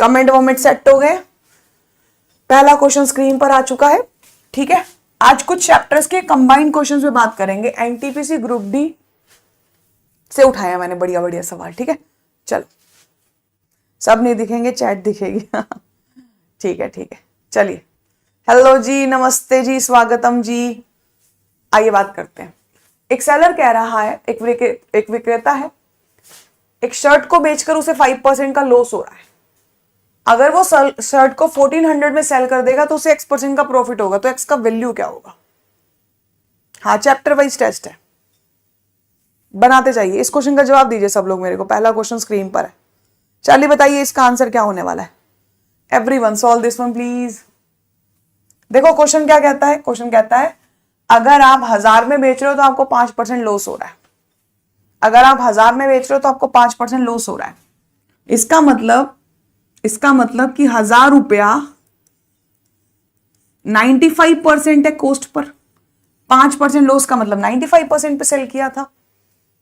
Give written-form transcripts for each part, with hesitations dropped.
Comment वमेंट set हो गए, पहला क्वेश्चन स्क्रीन पर आ चुका है। ठीक है, आज कुछ चैप्टर्स के कंबाइंड क्वेश्चंस पे बात करेंगे। एनटीपीसी ग्रुप डी से उठाया मैंने बढ़िया बढ़िया सवाल। ठीक है, चलो सब नहीं दिखेंगे, चैट दिखेगी। ठीक है ठीक है, चलिए। हेलो जी, नमस्ते जी, स्वागतम जी। आइए बात करते हैं। एक सेलर कह रहा है, एक विक्रेता है, एक शर्ट को बेचकर उसे 5% का लॉस हो रहा है। अगर वो शर्ट को 1400 में सेल कर देगा तो उसे X% का प्रॉफिट होगा, तो X का वैल्यू क्या होगा? हाँ, चैप्टर वाइज टेस्ट है, बनाते जाइए। इस क्वेश्चन का जवाब दीजिए सब लोग मेरे को। पहला क्वेश्चन स्क्रीन पर है, चलिए बताइए इसका आंसर क्या होने वाला है। Everyone solve this one please. देखो क्वेश्चन क्या कहता है, क्वेश्चन कहता है अगर आप 1000 में बेच रहे हो तो आपको 5% लॉस हो रहा है। अगर आप 1000 में बेच रहे हो तो आपको 5% लॉस हो रहा है। इसका मतलब कि 1000 रुपया 95% है कॉस्ट पर, 5% लॉस का मतलब 95% पे सेल किया था।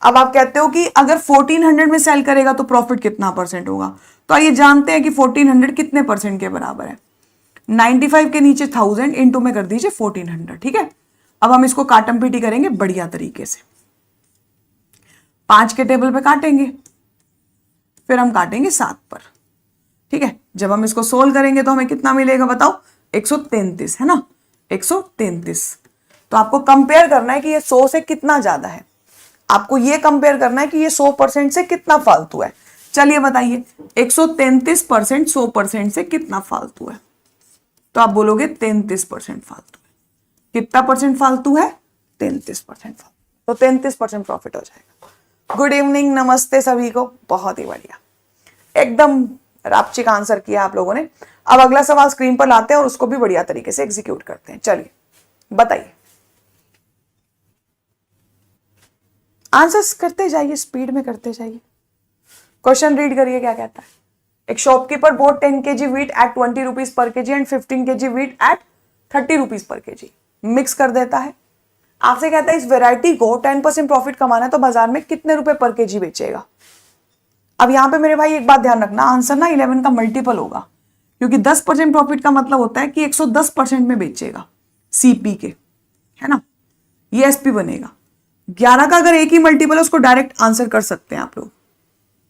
अब आप कहते हो कि अगर 1400 में सेल करेगा तो प्रॉफिट कितना परसेंट होगा, तो आइए जानते हैं कि 1400 कितने परसेंट के बराबर है। 95 के नीचे 1000 इंटू में कर दीजिए 1400। ठीक है, अब हम इसको काटम पीटी करेंगे बढ़िया तरीके से। 5 के टेबल पे काटेंगे, फिर हम काटेंगे 7 पर। ठीक है, जब हम इसको सोल्व करेंगे तो हमें कितना मिलेगा बताओ? 133 है ना, 133। तो आपको कंपेयर करना है कि ये 100 से कितना ज्यादा है। आपको ये कंपेयर करना है कि ये 100% से कितना फालतू है। चलिए बताइए, 133% 100% से कितना फालतू है? तो आप बोलोगे 33% फालतू है। कितना परसेंट फालतू है? 33% फालतू। तो 33% प्रॉफिट हो जाएगा। गुड इवनिंग, नमस्ते सभी को। बहुत ही बढ़िया, एकदम रापचिक आंसर किया आप लोगों ने। अब अगला सवाल स्क्रीन पर लाते हैं और उसको भी बढ़िया तरीके से एग्जीक्यूट करते हैं। चलिए बताइए, आंसर्स करते जाइए, स्पीड में करते जाइए। क्वेश्चन रीड करिए क्या कहता है। एक shopkeeper bought 10 kg wheat at 20 rupees per kg and 15 kg wheat at 30 rupees per kg mix कर देता है। आपसे कहता है इस वेराइटी को 10% प्रॉफिट कमाना है तो बाजार में कितने रुपए पर केजी बेचेगा। अब यहां पे मेरे भाई एक बात ध्यान रखना, आंसर ना 11 का मल्टीपल होगा, क्योंकि 10% प्रॉफिट का मतलब होता है कि 110% में बेचेगा सीपी के, है ना, ये एसपी बनेगा। 11 का अगर एक ही मल्टीपल है उसको डायरेक्ट आंसर कर सकते हैं आप लोग।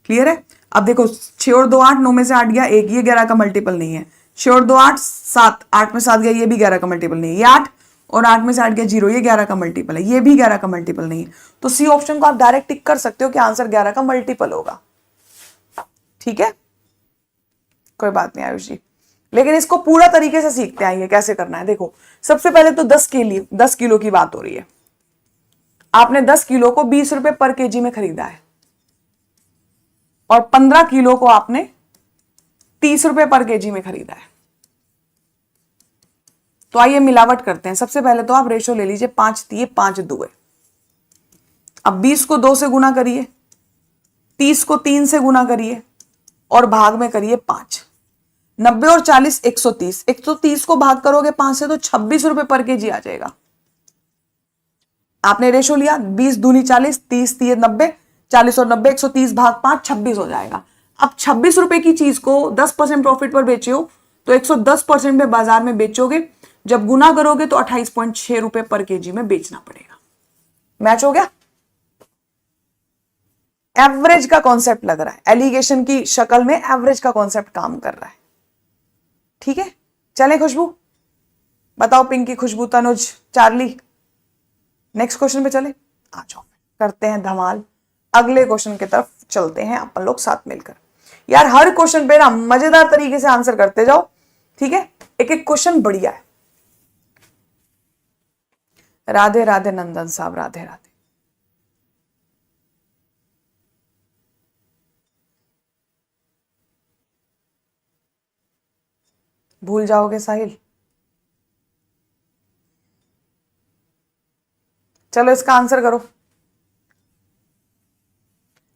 क्लियर है? अब देखो 6 और 2 8, 9 में से 8 गया, एक ये 11 का मल्टीपल नहीं है। 6 और 2 8 7, 8 में 7 गया, ये भी 11 का मल्टीपल नहीं है। ये 8 और 8 में से 8 गया 0, ये 11 का मल्टीपल है, ये भी 11 का मल्टीपल नहीं है। तो सी ऑप्शन को आप डायरेक्ट टिक कर सकते हो कि आंसर 11 का मल्टीपल होगा। ठीक है, कोई बात नहीं आयुष जी, लेकिन इसको पूरा तरीके से सीखते आइए कैसे करना है। देखो सबसे पहले तो 10 किलो की बात हो रही है। आपने 10 किलो को 20 रुपए पर केजी में खरीदा है और 15 किलो को आपने 30 रुपए पर केजी में खरीदा है। तो आइए मिलावट करते हैं। सबसे पहले तो आप रेशो ले लीजिए, 5 दिए 5 दुए। अब 20 को 2 से गुना करिए, 30 को 3 से गुना करिए और भाग में करिए 5। 90 और 40 130, 130 को भाग करोगे 5 से तो 26 रुपए पर केजी आ जाएगा। आपने रेशो लिया 20 दूनी 40, 30 दिए 90, 40 और 90 130 भाग 5 26 हो जाएगा। अब 26 रुपए की चीज को 10% प्रॉफिट पर बेचे हो तो 110% में बाजार में बेचोगे। जब गुना करोगे तो 28.6 रुपए पर केजी में बेचना पड़ेगा। मैच हो गया? एवरेज का कॉन्सेप्ट लग रहा है, एलिगेशन की शक्ल में एवरेज का कॉन्सेप्ट काम कर रहा है। ठीक है, चलें खुशबू, बताओ पिंकी, खुशबू, तनुज, चार्ली, नेक्स्ट क्वेश्चन पे चले। आ जाओ, करते हैं धमाल। अगले क्वेश्चन की तरफ चलते हैं अपन लोग साथ मिलकर। यार हर क्वेश्चन पे ना मजेदार तरीके से आंसर करते जाओ। ठीक है, एक एक क्वेश्चन बढ़िया है। राधे राधे नंदन साहब, राधे राधे। भूल जाओगे साहिल? चलो इसका आंसर करो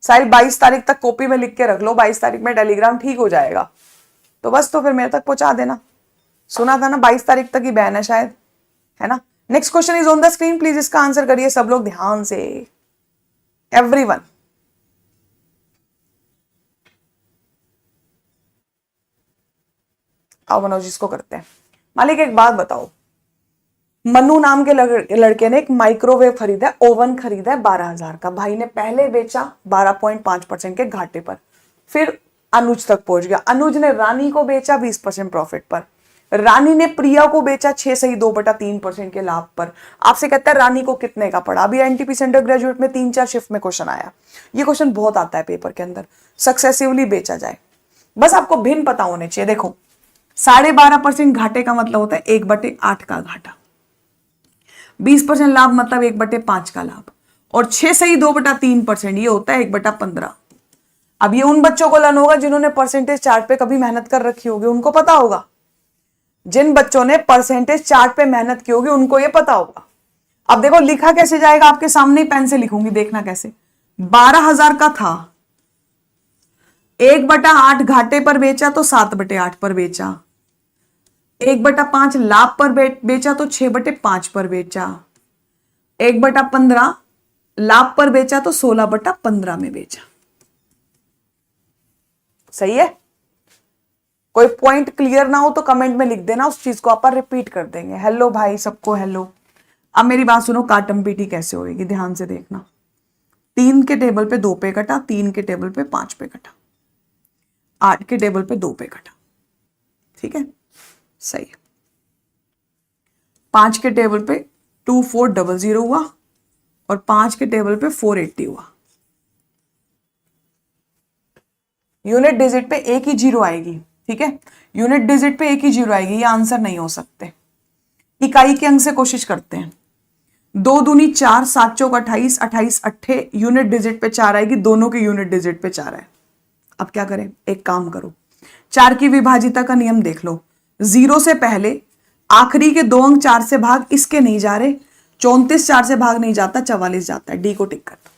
साहिल। 22 तारीख तक कॉपी में लिख के रख लो, 22 तारीख में टेलीग्राम ठीक हो जाएगा तो बस, तो फिर मेरे तक पहुंचा देना। सुना था ना 22 तारीख तक ही बैन है शायद, है ना। Next question is on the screen, please इसका आंसर करिए सब लोग ध्यान से, एवरीवन। आओ मनोज इसको करते हैं। मालिक एक बात बताओ, मनु नाम के लड़के ने एक माइक्रोवेव खरीदा, ओवन खरीदा है 12,000 का। भाई ने पहले बेचा 12.5% के घाटे पर, फिर अनुज तक पहुंच गया। अनुज ने रानी को बेचा 20% प्रॉफिट पर, रानी ने प्रिया को बेचा 6/2/3% के लाभ पर। आपसे कहता है रानी को कितने का पड़ा। अभी एनटीपी सेंटर ग्रेजुएट में 3-4 शिफ्ट में क्वेश्चन आया। ये क्वेश्चन बहुत आता है पेपर के अंदर, सक्सेसिवली बेचा जाए, बस आपको भिन्न पता होने चाहिए। देखो 12.5% घाटे का मतलब होता है 1/8 का घाटा, 20% लाभ मतलब 1/5 का लाभ, और 6/2/3% ये होता है 1/15। अब ये उन बच्चों को लर्न होगा जिन्होंने परसेंटेज चार्ट पे कभी मेहनत कर रखी होगी, उनको पता होगा। जिन बच्चों ने परसेंटेज चार्ट पे मेहनत की होगी उनको ये पता होगा। अब देखो लिखा कैसे जाएगा, आपके सामने ही पेन से लिखूंगी, देखना कैसे। 12,000 का था, 1/8 घाटे पर बेचा तो 7/8 पर बेचा, 1/5 लाभ पर बेचा तो 6/5 पर बेचा, 1/15 लाभ पर बेचा तो 16/15 में बेचा। सही है? कोई पॉइंट क्लियर ना हो तो कमेंट में लिख देना, उस चीज को अपन रिपीट कर देंगे। हेलो भाई सबको हेलो। अब मेरी बात सुनो, काटम पीटी कैसे होगी ध्यान से देखना। 3 के टेबल पे 2 पे कटा, 3 के टेबल पे 5 पे कटा, 8 के टेबल पे 2 पे कटा। ठीक है, सही है। 5 के टेबल पे 2400 हुआ और 5 के टेबल पे 480 हुआ। यूनिट डिजिट पे एक ही जीरो आएगी। ठीक है, यूनिट डिजिट पे एक ही जीरो आएगी, ये आंसर नहीं हो सकते। इकाई के अंक से कोशिश करते हैं। 2 दूनी 4, 7 चौक 28, 28 अट्ठे, यूनिट डिजिट पे 4 आएगी, दोनों के यूनिट डिजिट पे 4 है। अब क्या करें, एक काम करो, 4 की विभाजिता का नियम देख लो। 0 से पहले आखिरी के 2 अंक 4 से भाग, इसके नहीं जा रहे, 34 4 से भाग नहीं जाता, 44 जाता है। डी को टिक कर दो।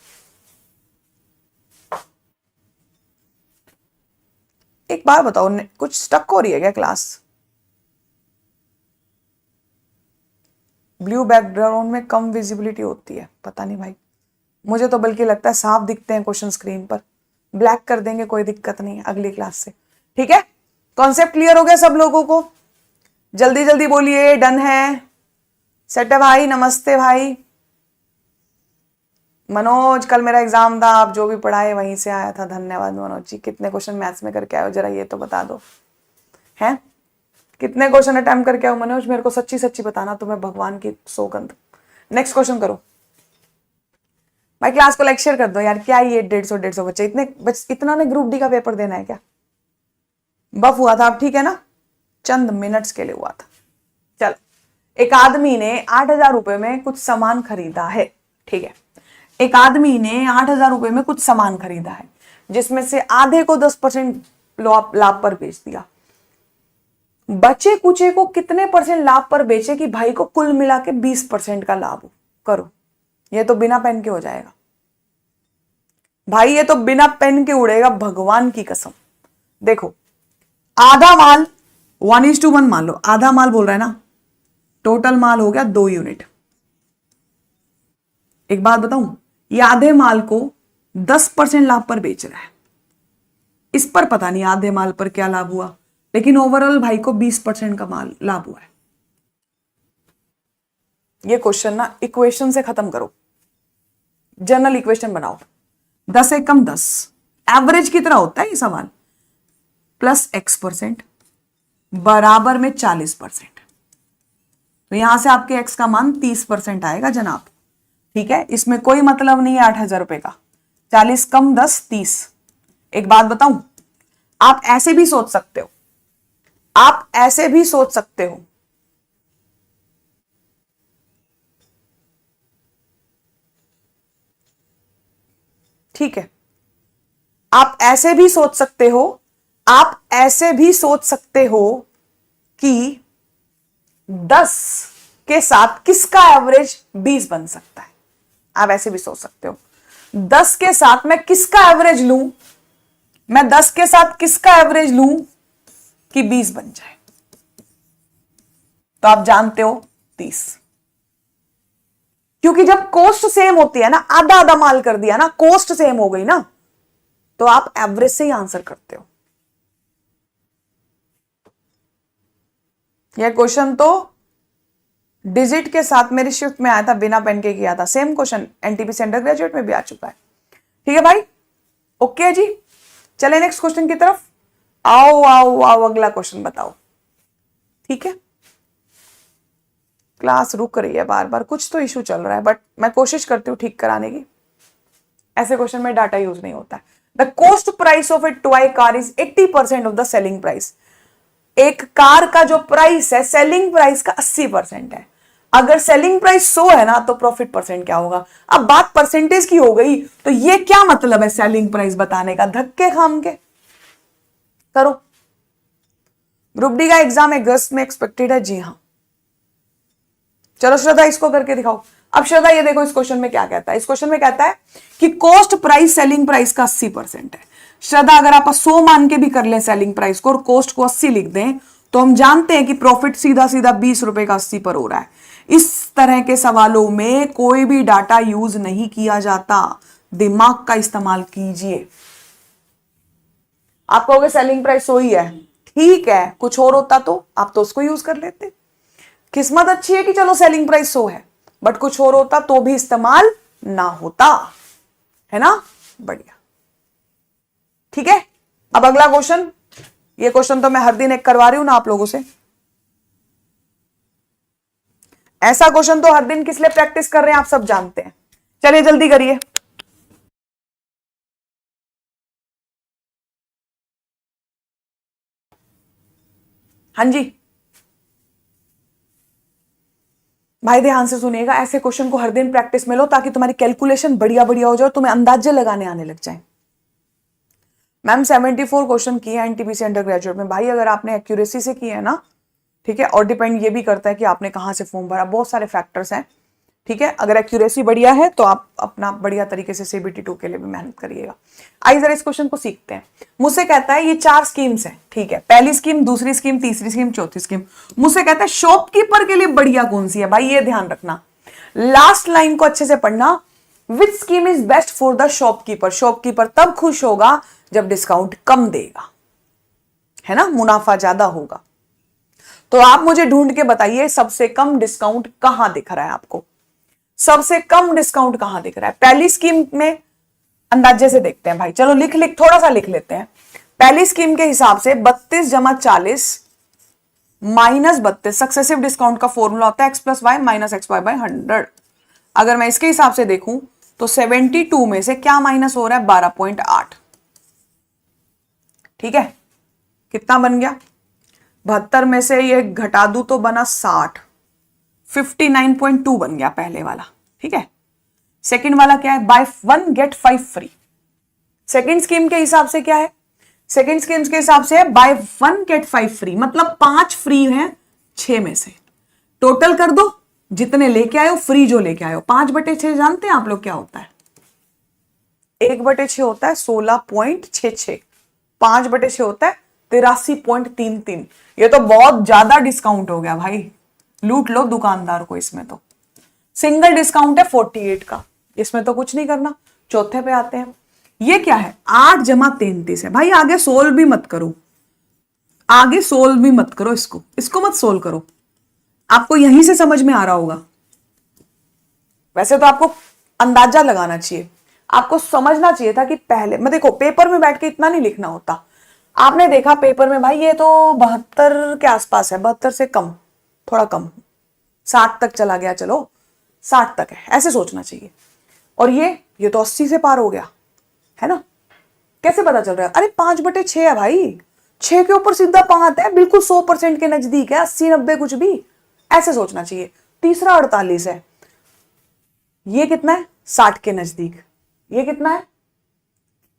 एक बार बताओ, कुछ स्टक हो रही है क्या क्लास? ब्लू बैकग्राउंड में कम विजिबिलिटी होती है, पता नहीं भाई, मुझे तो बल्कि लगता है साफ दिखते हैं क्वेश्चन स्क्रीन पर। ब्लैक कर देंगे, कोई दिक्कत नहीं अगली क्लास से। ठीक है, कॉन्सेप्ट क्लियर हो गया सब लोगों को? जल्दी जल्दी बोलिए, डन है? सेट है भाई, नमस्ते भाई। मनोज कल मेरा एग्जाम था, आप जो भी पढ़ाए वहीं से आया था। धन्यवाद मनोज जी। कितने क्वेश्चन मैथ्स में करके आए हो, जरा ये तो बता दो। हैं, कितने क्वेश्चन अटेम्प्ट करके आओ मनोज, मेरे को सच्ची सच्ची बताना, तुम्हें भगवान की सौगंध। नेक्स्ट क्वेश्चन करो भाई, क्लास को लाइक शेयर कर दो यार। क्या ये 150 बच्चे, इतना ने ग्रुप डी का पेपर देना है क्या? बफ हुआ था, अब ठीक है ना, चंद मिनट्स के लिए हुआ था। चलो, एक आदमी ने 8,000 रुपए में कुछ सामान खरीदा है। ठीक है, एक आदमी ने 8,000 रुपए में कुछ सामान खरीदा है, जिसमें से आधे को 10% लाभ पर बेच दिया। बचे कुचे को कितने % लाभ पर बेचे कि भाई को कुल मिला के 20% का लाभ हो? करो, ये तो बिना पेन के हो जाएगा भाई, ये तो बिना पेन के उड़ेगा, भगवान की कसम। देखो, आधा माल 1:1 मान लो, आधा माल बोल रहा है ना, टोटल माल हो गया 2 यूनिट। एक बात बताऊं, ये आधे माल को 10% लाभ पर बेच रहा है। इस पर पता नहीं आधे माल पर क्या लाभ हुआ, लेकिन ओवरऑल भाई को 20% का माल लाभ हुआ है। ये क्वेश्चन ना इक्वेशन से खत्म करो, जनरल इक्वेशन बनाओ। 10 एकम 10, एवरेज की तरह होता है ये सवाल। प्लस x% बराबर में 40%, तो यहां से आपके x का मान 30% आएगा जनाब। ठीक है, इसमें कोई मतलब नहीं है 8,000 रुपए का। 40 कम 10 30। एक बात बताऊं, आप ऐसे भी सोच सकते हो, आप ऐसे भी सोच सकते हो, ठीक है, आप ऐसे भी सोच सकते हो, आप ऐसे भी सोच सकते हो कि 10 के साथ किसका एवरेज 20 बन सकता है। आप ऐसे भी सोच सकते हो, 10 के साथ मैं किसका एवरेज लूं, मैं 10 के साथ किसका एवरेज लूं कि 20 बन जाए। तो आप जानते हो 30, क्योंकि जब कॉस्ट सेम होती है ना, आधा आधा माल कर दिया ना, कॉस्ट सेम हो गई ना, तो आप एवरेज से ही आंसर करते हो। यह क्वेश्चन तो डिजिट के साथ मेरी शिफ्ट में आया था, बिना पेन के किया था। Same question NTPC under graduate में भी आ चुका है। ठीक है भाई, ओके है जी। चले नेक्स्ट क्वेश्चन की तरफ। आओ आओ आओ, अगला क्वेश्चन बताओ। ठीक है, क्लास रुक रही है बार बार, कुछ तो इशू चल रहा है, बट मैं कोशिश करती हूँ ठीक कराने की। ऐसे क्वेश्चन में डाटा यूज नहीं होता है। The cost price of A toy car is 80% of the selling price. एक कार का जो प्राइस है सेलिंग प्राइस का 80% है। अगर सेलिंग प्राइस 100 है ना, तो प्रॉफिट परसेंट क्या होगा? अब बात परसेंटेज की हो गई, तो ये क्या मतलब है सेलिंग प्राइस बताने का? धक्के खाम के करो। ग्रुप डी का एग्जाम अगस्त में एक्सपेक्टेड है। जी हाँ, चलो श्रद्धा इसको करके दिखाओ। अब श्रद्धा ये देखो इस क्वेश्चन में क्या कहता है। इस क्वेश्चन में कहता है कि कॉस्ट प्राइस सेलिंग प्राइस का 80% है। श्रद्धा अगर आप 100 मान के भी कर लें सेलिंग प्राइस को और कॉस्ट को 80 लिख दें, तो हम जानते हैं कि प्रॉफिट सीधा सीधा 20 रुपए का 80 पर हो रहा है। इस तरह के सवालों में कोई भी डाटा यूज नहीं किया जाता, दिमाग का इस्तेमाल कीजिए। आप कहोगे सेलिंग प्राइस 100 ही है, ठीक है, कुछ और होता तो आप तो उसको यूज कर लेते। किस्मत अच्छी है कि चलो सेलिंग प्राइस 100 है, बट कुछ और होता तो भी इस्तेमाल ना होता, है ना? बढ़िया, ठीक है। अब अगला क्वेश्चन, ये क्वेश्चन तो मैं हर दिन एक करवा रही हूं ना आप लोगों से। ऐसा क्वेश्चन तो हर दिन किस लिए प्रैक्टिस कर रहे हैं आप सब जानते हैं। चलिए जल्दी करिए। हाँ जी भाई, ध्यान से सुनिएगा। ऐसे क्वेश्चन को हर दिन प्रैक्टिस में लो, ताकि तुम्हारी कैलकुलेशन बढ़िया बढ़िया हो जाए, तुम्हें अंदाजे लगाने आने लग जाए। मैम 74 क्वेश्चन किए हैं एनटीपीसी अंडर ग्रेजुएट में। भाई अगर आपने एक्यूरेसी से किए हैं ना, ठीक है, और डिपेंड ये भी करता है कि आपने कहां से फॉर्म भरा, बहुत सारे फैक्टर्स हैं। ठीक है, अगर एक्यूरेसी बढ़िया है तो आप अपना बढ़िया तरीके से सीबीटी 2 के लिए भी मेहनत करिएगा। आइए जरा इस क्वेश्चन को सीखते हैं। मुझसे कहता है ये 4 स्कीम्स हैं, ठीक है, पहली स्कीम, दूसरी स्कीम, तीसरी स्कीम, चौथी स्कीम। मुझसे कहता है शॉपकीपर के लिए बढ़िया कौन सी है? भाई ये ध्यान रखना, लास्ट लाइन को अच्छे से पढ़ना। विच scheme is best for the shopkeeper? Shopkeeper तब खुश होगा जब डिस्काउंट कम देगा, है ना, मुनाफा ज्यादा होगा। तो आप मुझे ढूंढ के बताइए सबसे कम डिस्काउंट कहां दिख रहा है आपको? सबसे कम डिस्काउंट कहां दिख रहा है? पहली स्कीम में अंदाजे से देखते हैं भाई, चलो लिख थोड़ा सा लिख लेते हैं। पहली स्कीम के हिसाब से 32 जमा 40 माइनस 32 सक्सेसिव डिस्काउंट का फॉर्मूला होता है x plus y minus x y by 100। अगर मैं इसके हिसाब से देखूं तो 72 में से क्या माइनस हो रहा है? 12.8। ठीक है, कितना बन गया? 72 में से ये घटा दूं तो बना 60, 59.2 बन गया पहले वाला। ठीक है, सेकंड वाला क्या है? Buy 1 get 5 free. Second scheme के हिसाब से क्या है? सेकंड स्कीम के हिसाब से बाय 1 गेट 5 फ्री, मतलब 5 फ्री हैं 6 में से। टोटल कर दो, जितने लेके आयो फ्री जो लेके आयो। 5/6 जानते हैं आप लोग क्या होता है? 1/6 होता है 16.66, 5/6 होता है 83.33। ये तो बहुत ज्यादा डिस्काउंट हो गया भाई, लूट लो दुकानदार को इसमें तो। सिंगल डिस्काउंट है 48 का, इसमें तो कुछ नहीं करना। चौथे पे आते हैं, ये क्या है? 8 जमा 33 है। भाई आगे सोल्व भी मत करो, आगे सोल्व भी मत करो, इसको मत सोल्व करो, आपको यहीं से समझ में आ रहा होगा। वैसे तो आपको अंदाजा लगाना चाहिए, आपको समझना चाहिए था कि पहले मैं देखो पेपर में बैठ के इतना नहीं लिखना होता। आपने देखा पेपर में भाई ये तो 72 के आसपास है, 72 से कम, थोड़ा कम, 60 तक चला गया, चलो 60 तक है, ऐसे सोचना चाहिए। और ये तो 80 से पार हो गया, है ना? कैसे पता चल रहा है? अरे 5/6 है भाई, 6 के ऊपर सीधा 5 है, बिल्कुल 100% के नजदीक है, 80-90 कुछ भी, ऐसे सोचना चाहिए। तीसरा 48 है, ये कितना है? 60 के नजदीक। ये कितना है?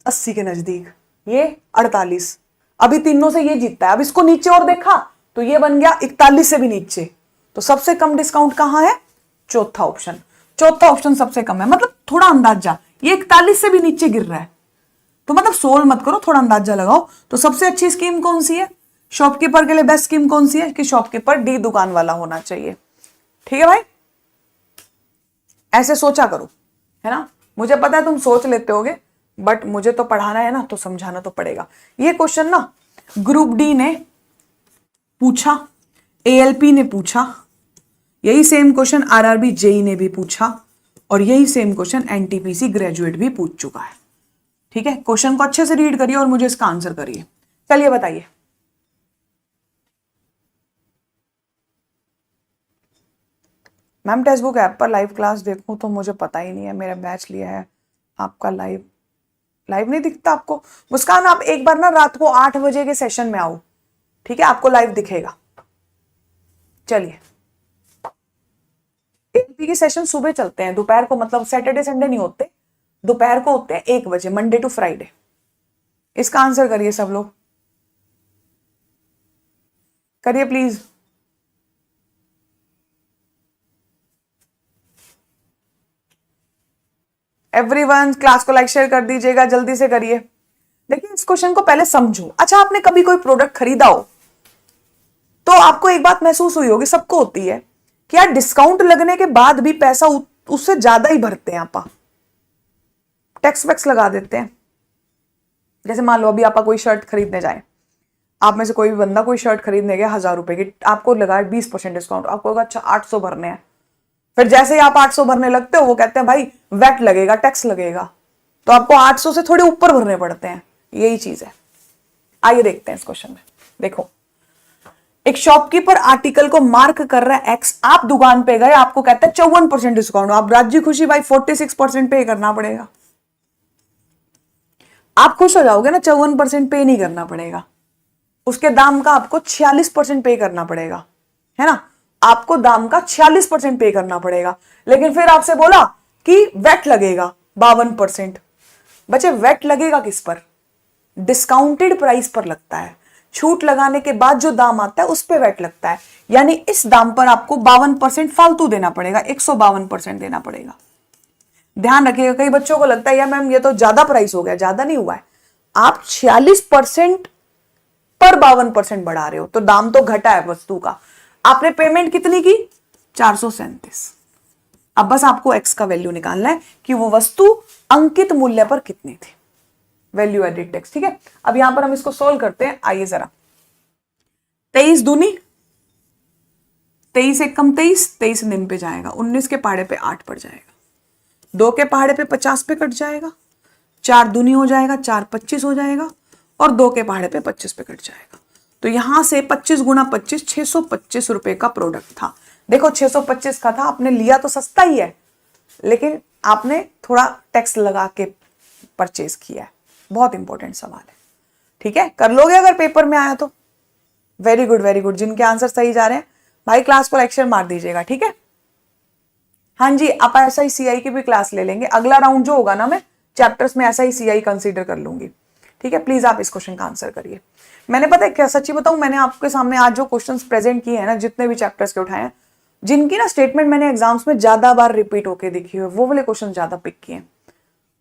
80 के नजदीक। ये 48। अभी तीनों से ये जीतता है। अब इसको नीचे और देखा तो ये बन गया 41 से भी नीचे। तो सबसे कम डिस्काउंट कहां है? चौथा ऑप्शन। चौथा ऑप्शन सबसे कम है, मतलब थोड़ा अंदाजा, ये 41 से भी नीचे गिर रहा है। तो मतलब सोल्व मत करो, थोड़ा अंदाजा लगाओ। तो सबसे अच्छी स्कीम कौन सी है? शॉपकीपर के लिए बेस्ट स्कीम कौन सी है? कि शॉपकीपर डी दुकान वाला होना चाहिए। ठीक है भाई, ऐसे सोचा करो, है ना? मुझे पता है तुम सोच लेते होगे, बट मुझे तो पढ़ाना है ना, तो समझाना तो पड़ेगा। ये क्वेश्चन ना ग्रुप डी ने पूछा, ALP ने पूछा, यही सेम क्वेश्चन RRB जेई ने भी पूछा, और यही सेम क्वेश्चन NTPC ग्रेजुएट भी पूछ चुका है। ठीक है, क्वेश्चन को अच्छे से रीड करिए और मुझे इसका आंसर करिए। चलिए बताइए। मैम टेक्स्ट बुक ऐप पर लाइव क्लास देखूं तो मुझे पता ही नहीं है, मेरा बैच लिया है आपका। लाइव नहीं दिखता आपको? मुस्कान, आप एक बार ना रात को 8 बजे के सेशन में आओ, ठीक है, आपको लाइव दिखेगा। चलिए, एलपी के सेशन सुबह चलते हैं, दोपहर को, मतलब सैटरडे संडे नहीं होते, दोपहर को होते हैं 1 बजे, मंडे टू फ्राइडे। इसका आंसर करिए सब लोग, करिए प्लीज। एवरीवन क्लास को लाइक शेयर कर दीजिएगा, जल्दी से करिए। देखिए, इस क्वेश्चन को पहले समझो। अच्छा, आपने कभी कोई प्रोडक्ट खरीदा हो तो आपको एक बात महसूस हुई होगी, सबको होती है, कि यार डिस्काउंट लगने के बाद भी पैसा उससे ज्यादा ही भरते हैं, आप टैक्स वैक्स लगा देते हैं। जैसे मान लो अभी आप कोई शर्ट खरीदने जाए, आप में से कोई भी बंदा कोई शर्ट खरीदने गया 1000 रुपए की, आपको लगा 20% डिस्काउंट, आपको होगा अच्छा 800 भरने हैं। फिर जैसे ही आप 800 भरने लगते हो, वो कहते हैं भाई वैट लगेगा, टैक्स लगेगा, तो आपको 800 से थोड़े ऊपर भरने पड़ते हैं। यही चीज है। आइए देखते हैं इस क्वेश्चन में। देखो, एक शॉपकीपर आर्टिकल को मार्क कर रहा है एक्स, आप दुकान पे गए, आपको कहता है 54% डिस्काउंट, आप राजी खुशी भाई 46% पे करना पड़ेगा। आप खुश हो जाओगे ना, 54% पे नहीं करना पड़ेगा, उसके दाम का आपको 46% पे करना पड़ेगा, है ना, आपको दाम का 46% पे करना पड़ेगा। लेकिन फिर आपसे बोला कि वेट लगेगा 52%। बच्चे, वेट लगेगा किस पर? डिस्काउंटेड प्राइस पर लगता है। छूट लगाने के बाद जो दाम आता है उस पे वेट लगता है, यानी इस दाम पर आपको 52% फालतू देना पड़ेगा, 152% देना पड़ेगा। ध्यान रखिएगा, कई बच्चों को लगता है यार मैम ये तो ज्यादा प्राइस हो गया, ज्यादा नहीं हुआ है, आप 46% पर 52% बढ़ा रहे हो, तो दाम तो घटा है वस्तु का। आपने पेमेंट कितनी की? 437। अब बस आपको एक्स का वैल्यू निकालना है कि वो वस्तु अंकित मूल्य पर कितनी थी, वैल्यू एडेड टैक्स। ठीक है, अब यहां पर हम इसको सोल्व करते हैं। आइए जरा, 23 दूनी 23 एक कम 23, 23 निम पे जाएगा, 19 के पहाड़े पे 8 पड़ जाएगा, 2 के पहाड़े पे 50 पे कट जाएगा, 4 दूनी हो जाएगा, 4 25 हो जाएगा, और 2 के पहाड़े पे 25 पे कट जाएगा। तो यहां से 25 गुना 25, 625 रुपए का प्रोडक्ट था। देखो 625 का था, आपने लिया तो सस्ता ही है, लेकिन आपने थोड़ा टैक्स लगा के परचेज किया है। बहुत इंपॉर्टेंट सवाल है, ठीक है, कर लोगे अगर पेपर में आया तो। Very good, very good. जिनके आंसर सही जा रहे हैं भाई क्लास को लेक्चर मार दीजिएगा, ठीक है। हाँ जी, आप SICI की भी क्लास ले लेंगे, अगला राउंड जो होगा ना, मैं चैप्टर्स में SICI कंसीडर कर लूंगी, ठीक है। प्लीज आप इस क्वेश्चन का आंसर करिए। मैंने पता है क्या, सच्ची बताऊं, मैंने आपके सामने आज जो क्वेश्चंस प्रेजेंट किए हैं ना, जितने भी चैप्टर्स के उठाए हैं, जिनकी ना स्टेटमेंट मैंने एग्जाम्स में ज्यादा बार रिपीट होके दिखी हुई, वो वाले क्वेश्चन ज्यादा पिक किए।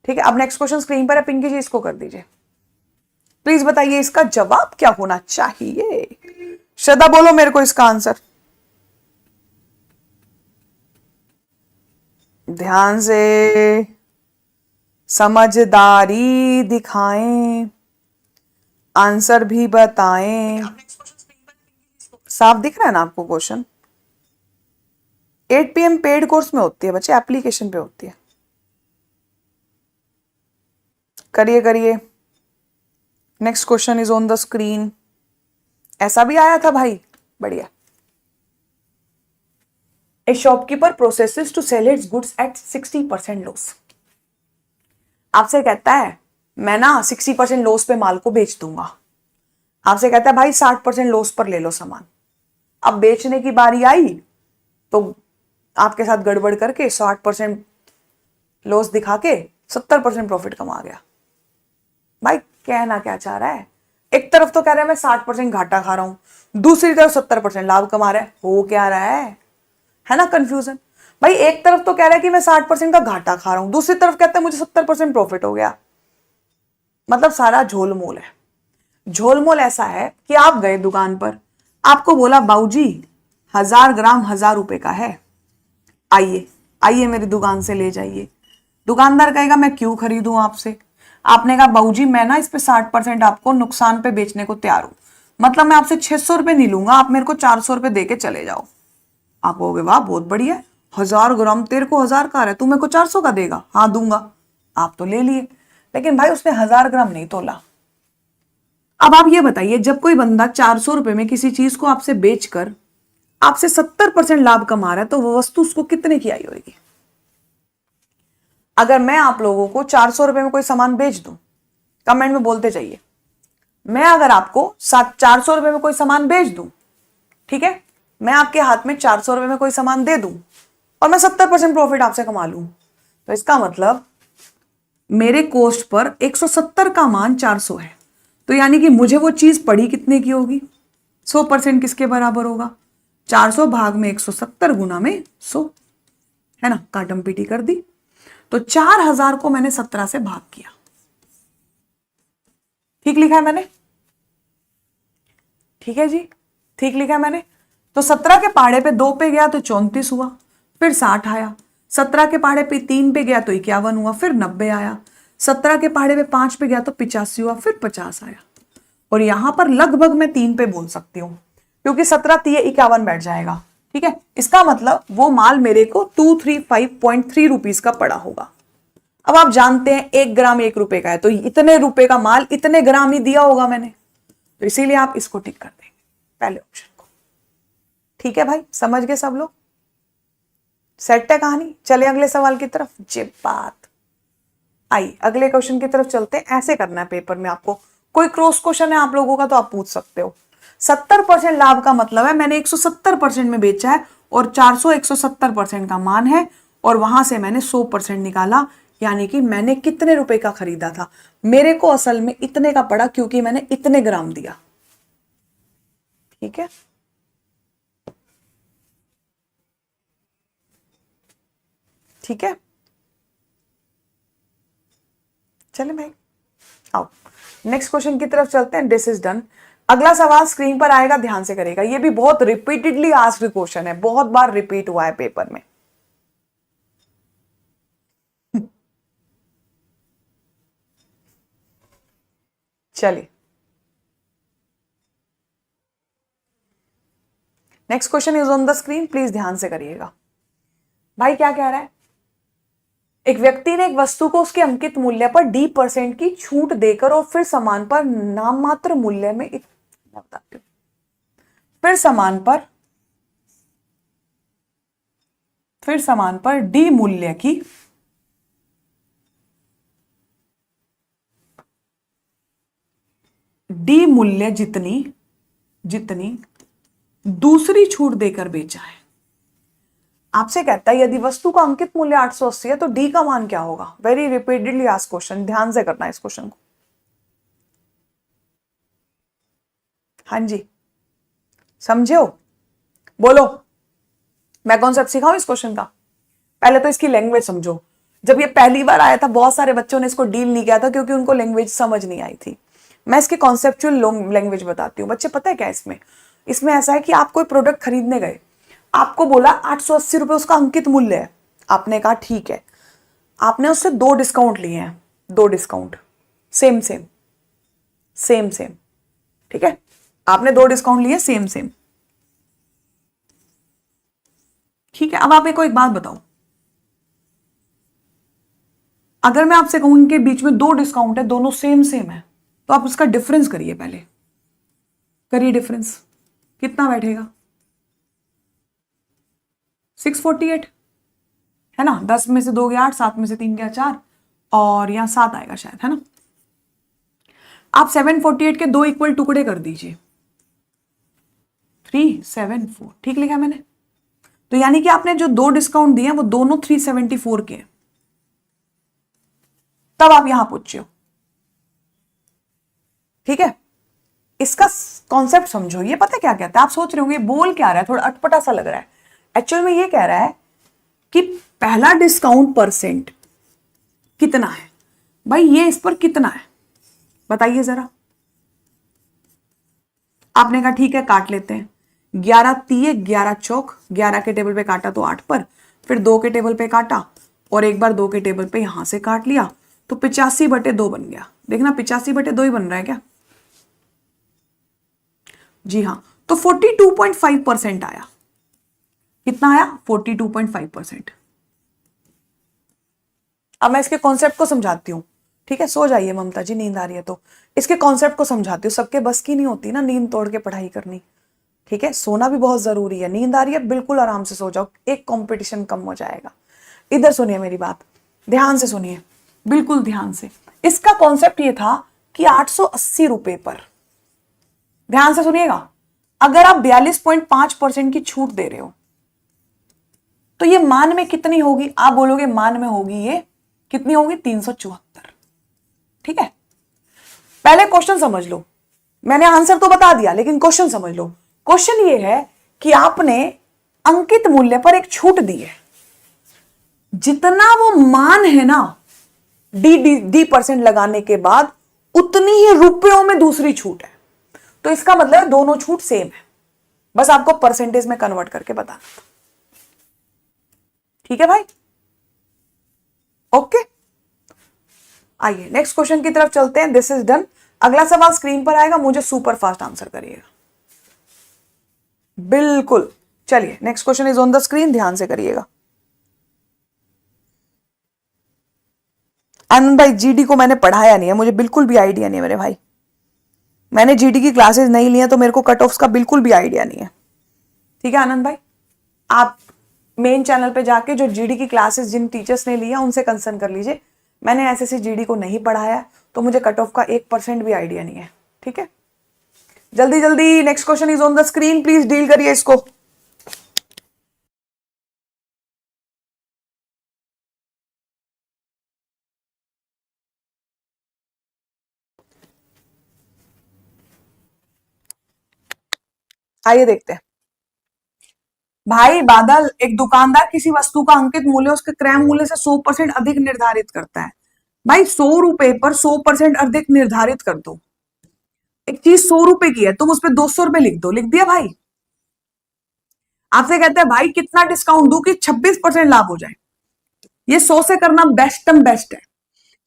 ठीक है, अब नेक्स्ट क्वेश्चन स्क्रीन पर है, पिंकी जी इसको कर दीजिए। प्लीज बताइए इसका जवाब क्या होना चाहिए। श्रद्धा बोलो मेरे को इसका आंसर, ध्यान से, समझदारी दिखाएं, आंसर भी बताएं। साफ दिख रहा है ना आपको क्वेश्चन? 8 PM पेड कोर्स में होती है बच्चे, एप्लीकेशन पे होती है। करिए करिए, next question is on the screen. ऐसा भी आया था भाई, बढ़िया। A shopkeeper processes to sell its goods at 60% loss. आपसे कहता है मैं ना 60% लॉस पे माल को बेच दूंगा। आपसे कहता है भाई 60% लॉस पर ले लो सामान। अब बेचने की बारी आई तो आपके साथ गड़बड़ करके 60% लॉस दिखा के 70% प्रॉफिट कमा गया। भाई कहना क्या चाह रहा है? एक तरफ तो कह रहा है मैं 60% घाटा खा रहा हूं, दूसरी तरफ 70% लाभ कमा रहा है। हो क्या रहा है ना कंफ्यूजन। भाई एक तरफ तो कह रहा है कि मैं 60% का घाटा खा रहा हूं, दूसरी तरफ कहता है मुझे 70% प्रॉफिट हो गया। मतलब सारा झोलमोल है। झोलमोल ऐसा है कि आप गए दुकान पर, आपको बोला बाबूजी 1000 ग्राम 1000 रुपए का है, आइए आइए मेरी दुकान से ले जाइए। दुकानदार कहेगा मैं क्यों खरीदूं आपसे। आपने कहा बाबूजी मैं ना इस पे 60% आपको नुकसान पे बेचने को तैयार हूं। मतलब मैं आपसे 600 रुपए नहीं लूंगा, आप मेरे को 400 रुपए दे के चले जाओ। आप कहोगे वाह बहुत बढ़िया है, 1000 ग्राम, तेरे को 1000 का आ रहा है, तू मेरे को 400 का देगा? हाँ दूंगा। आप तो ले लिए, लेकिन भाई उसने 1000 ग्राम नहीं तोला। अब आप ये बताइए, जब कोई बंदा 400 रुपए में किसी चीज को आपसे बेचकर आपसे 70% लाभ कमा रहा है, तो वो वस्तु उसको कितने की आई होगी? अगर मैं आप लोगों को 400 रुपए में कोई सामान बेच दूं, कमेंट में बोलते जाइए, मैं अगर आपको 400 रुपए में कोई सामान बेच दूं, ठीक है, मैं आपके हाथ में 400 रुपए में कोई सामान दे दूं और मैं 70% प्रॉफिट आपसे कमा लूं, तो इसका मतलब मेरे कोस्ट पर 170 का मान 400 है। तो यानी कि मुझे वो चीज पड़ी कितने की होगी? 100% किसके बराबर होगा? 400 भाग में 170 गुना में 100, है ना, काटम पीटी कर दी। तो 4000 को मैंने 17 से भाग किया। ठीक लिखा है मैंने? ठीक है जी, ठीक लिखा है मैंने। तो 17 के पहाड़े पे 2 पे गया तो 34 हुआ, फिर 60 आया। 17 के पहाड़े पे 3 पे गया तो 51 हुआ, फिर 90 आया। 17 के पहाड़े पे 5 पे गया तो 85 हुआ, फिर 50 आया। और यहां पर लगभग मैं 3 पे बोल सकती हूं, क्योंकि 17 3 51 बैठ जाएगा। ठीक है, इसका मतलब वो माल मेरे को 235.3 रुपीज का पड़ा होगा। अब आप जानते हैं 1 ग्राम 1 रुपए का है, तो इतने रुपए का माल इतने ग्राम ही दिया होगा मैंने, तो इसीलिए आप इसको टिक कर देंगे, पहले ऑप्शन को। ठीक है भाई, समझ गए सब लोग? सेट है कहानी? चले अगले सवाल की तरफ। जी बात आई, अगले क्वेश्चन की तरफ चलते हैं। ऐसे करना है पेपर में आपको, कोई क्रॉस क्वेश्चन है आप लोगों का तो आप पूछ सकते हो। 70% लाभ का मतलब है मैंने 170% में बेचा है और 400 170% का मान है, और वहां से मैंने 100% निकाला, यानी कि मैंने कितने रुपए का खरीदा था। मेरे को असल में इतने का पड़ा क्योंकि मैंने इतने ग्राम दिया। ठीक है, ठीक है, चले भाई आओ नेक्स्ट क्वेश्चन की तरफ चलते हैं। This is done. अगला सवाल स्क्रीन पर आएगा, ध्यान से करेगा। ये भी बहुत रिपीटेडली आस्क्ड क्वेश्चन है, बहुत बार रिपीट हुआ है पेपर में। चलिए next question is on the screen, please ध्यान से करिएगा। भाई क्या कह रहा है? एक व्यक्ति ने एक वस्तु को उसके अंकित मूल्य पर D% की छूट देकर और फिर सामान पर नाममात्र मूल्य में बताती हूं, फिर सामान पर D मूल्य की D मूल्य जितनी दूसरी छूट देकर बेचा है। आपसे कहता है यदि वस्तु का अंकित मूल्य 880 है तो डी का मान क्या होगा? वेरी रिपीटेडली आस्क्ड क्वेश्चन, ध्यान से करना है इस क्वेश्चन को। हाँ जी, समझे हो? बोलो, मैं कॉन्सेप्ट सिखाऊं इस क्वेश्चन का? पहले तो इसकी लैंग्वेज समझो। जब ये पहली बार आया था बहुत सारे बच्चों ने इसको डील नहीं किया था क्योंकि उनको लैंग्वेज समझ नहीं आई थी। मैं इसकी कॉन्सेप्चुअल लैंग्वेज बताती हूँ। बच्चे पता है क्या इसमें ऐसा है कि आप कोई प्रोडक्ट खरीदने गए, आपको बोला 880 रुपए उसका अंकित मूल्य है। आपने कहा ठीक है, आपने उससे 2 डिस्काउंट लिए हैं, 2 डिस्काउंट सेम सेम, ठीक है, आपने 2 डिस्काउंट लिए सेम। ठीक है, अब आप मेरे को एक बात बताओ, अगर मैं आपसे कहूं इनके बीच में 2 डिस्काउंट है, दोनों सेम है, तो आप उसका डिफरेंस करिए, पहले करिए डिफरेंस, कितना बैठेगा? 648 है ना, 10 में से 2 गया 8, 7 में से 3 गया 4, और यहां 7 आएगा शायद, है ना। आप 748 के 2 इक्वल टुकड़े कर दीजिए, 374, ठीक लिखा मैंने। तो यानी कि आपने जो 2 डिस्काउंट दिए हैं वो दोनों 374 के हैं। तब आप यहां पूछिए, ठीक है। इसका कॉन्सेप्ट समझो, ये पता क्या कहता है? आप सोच रहे होंगे बोल क्या रहा है, थोड़ा अटपटा सा लग रहा है। एक्चुअल में ये कह रहा है कि पहला डिस्काउंट परसेंट कितना है। भाई ये इस पर कितना है बताइए जरा। आपने कहा ठीक है काट लेते हैं, 11 तिये 11 चौक, 11 के टेबल पे काटा तो 8 पर, फिर 2 के टेबल पे काटा और एक बार 2 के टेबल पे यहां से काट लिया, तो 85/2 बन गया। देखना 85/2 ही बन रहा है क्या? जी हाँ, तो 42.5% आया। कितना आया? 42.5%। अब मैं इसके कॉन्सेप्ट को समझाती हूँ, ठीक है? सो जाइए ममता जी, नींद आ रही है तो। इसके कॉन्सेप्ट को समझाती हूँ, सबके बस की नहीं होती ना नींद तोड़ के पढ़ाई करनी, ठीक है? सोना भी बहुत जरूरी है। नींद आ रही है, बिल्कुल आराम से सो जाओ, एक कंपटीशन कम हो जाएगा। इधर सुनिए मेरी बात, ध्यान से सुनिए, बिल्कुल ध्यान से। इसका कॉन्सेप्ट ये था कि 880 रुपए पर, ध्यान से सुनिएगा, अगर आप 42.5% की छूट दे रहे हो तो ये मान में कितनी होगी? आप बोलोगे मान में होगी ये कितनी होगी? 374। ठीक है, पहले क्वेश्चन समझ लो। मैंने आंसर तो बता दिया, लेकिन क्वेश्चन समझ लो। क्वेश्चन ये है कि आपने अंकित मूल्य पर एक छूट दी है, जितना वो मान है ना डी परसेंट लगाने के बाद, उतनी ही रुपयों में दूसरी छूट है। तो इसका मतलब दोनों छूट सेम है, बस आपको परसेंटेज में कन्वर्ट करके बताना था। ठीक है भाई, ओके। आइए नेक्स्ट क्वेश्चन की तरफ चलते हैं। This is done. अगला सवाल स्क्रीन पर आएगा, मुझे सुपर फास्ट आंसर करिएगा, बिल्कुल। चलिए next question is on the screen, ध्यान से करिएगा। आनंद भाई, जीडी को मैंने पढ़ाया नहीं है, मुझे बिल्कुल भी आइडिया नहीं है मेरे भाई। मैंने जीडी की क्लासेस नहीं ली है, तो मेरे को कट ऑफ्स का बिल्कुल भी आइडिया नहीं है। ठीक है आनंद भाई, आप मेन चैनल पे जाके जो जीडी की क्लासेस जिन टीचर्स ने लिया उनसे कंसर्न कर लीजिए। मैंने ऐसे जीडी को नहीं पढ़ाया, तो मुझे कट ऑफ का 1% भी आइडिया नहीं है। ठीक है, जल्दी जल्दी next question is on the screen, please deal करिए इसको। आइए देखते हैं भाई। बादल, एक दुकानदार किसी वस्तु का अंकित मूल्य उसके क्रय मूल्य से 100% अधिक निर्धारित करता है। भाई 100 रुपए पर 100% अधिक निर्धारित कर दो। एक चीज 100 रुपए की है, तुम उस पर 200 रुपए लिख दो, लिख दिया भाई। आपसे कहते हैं भाई कितना डिस्काउंट दू कि 26% लाभ हो जाए। ये 100 से करना बेस्ट है।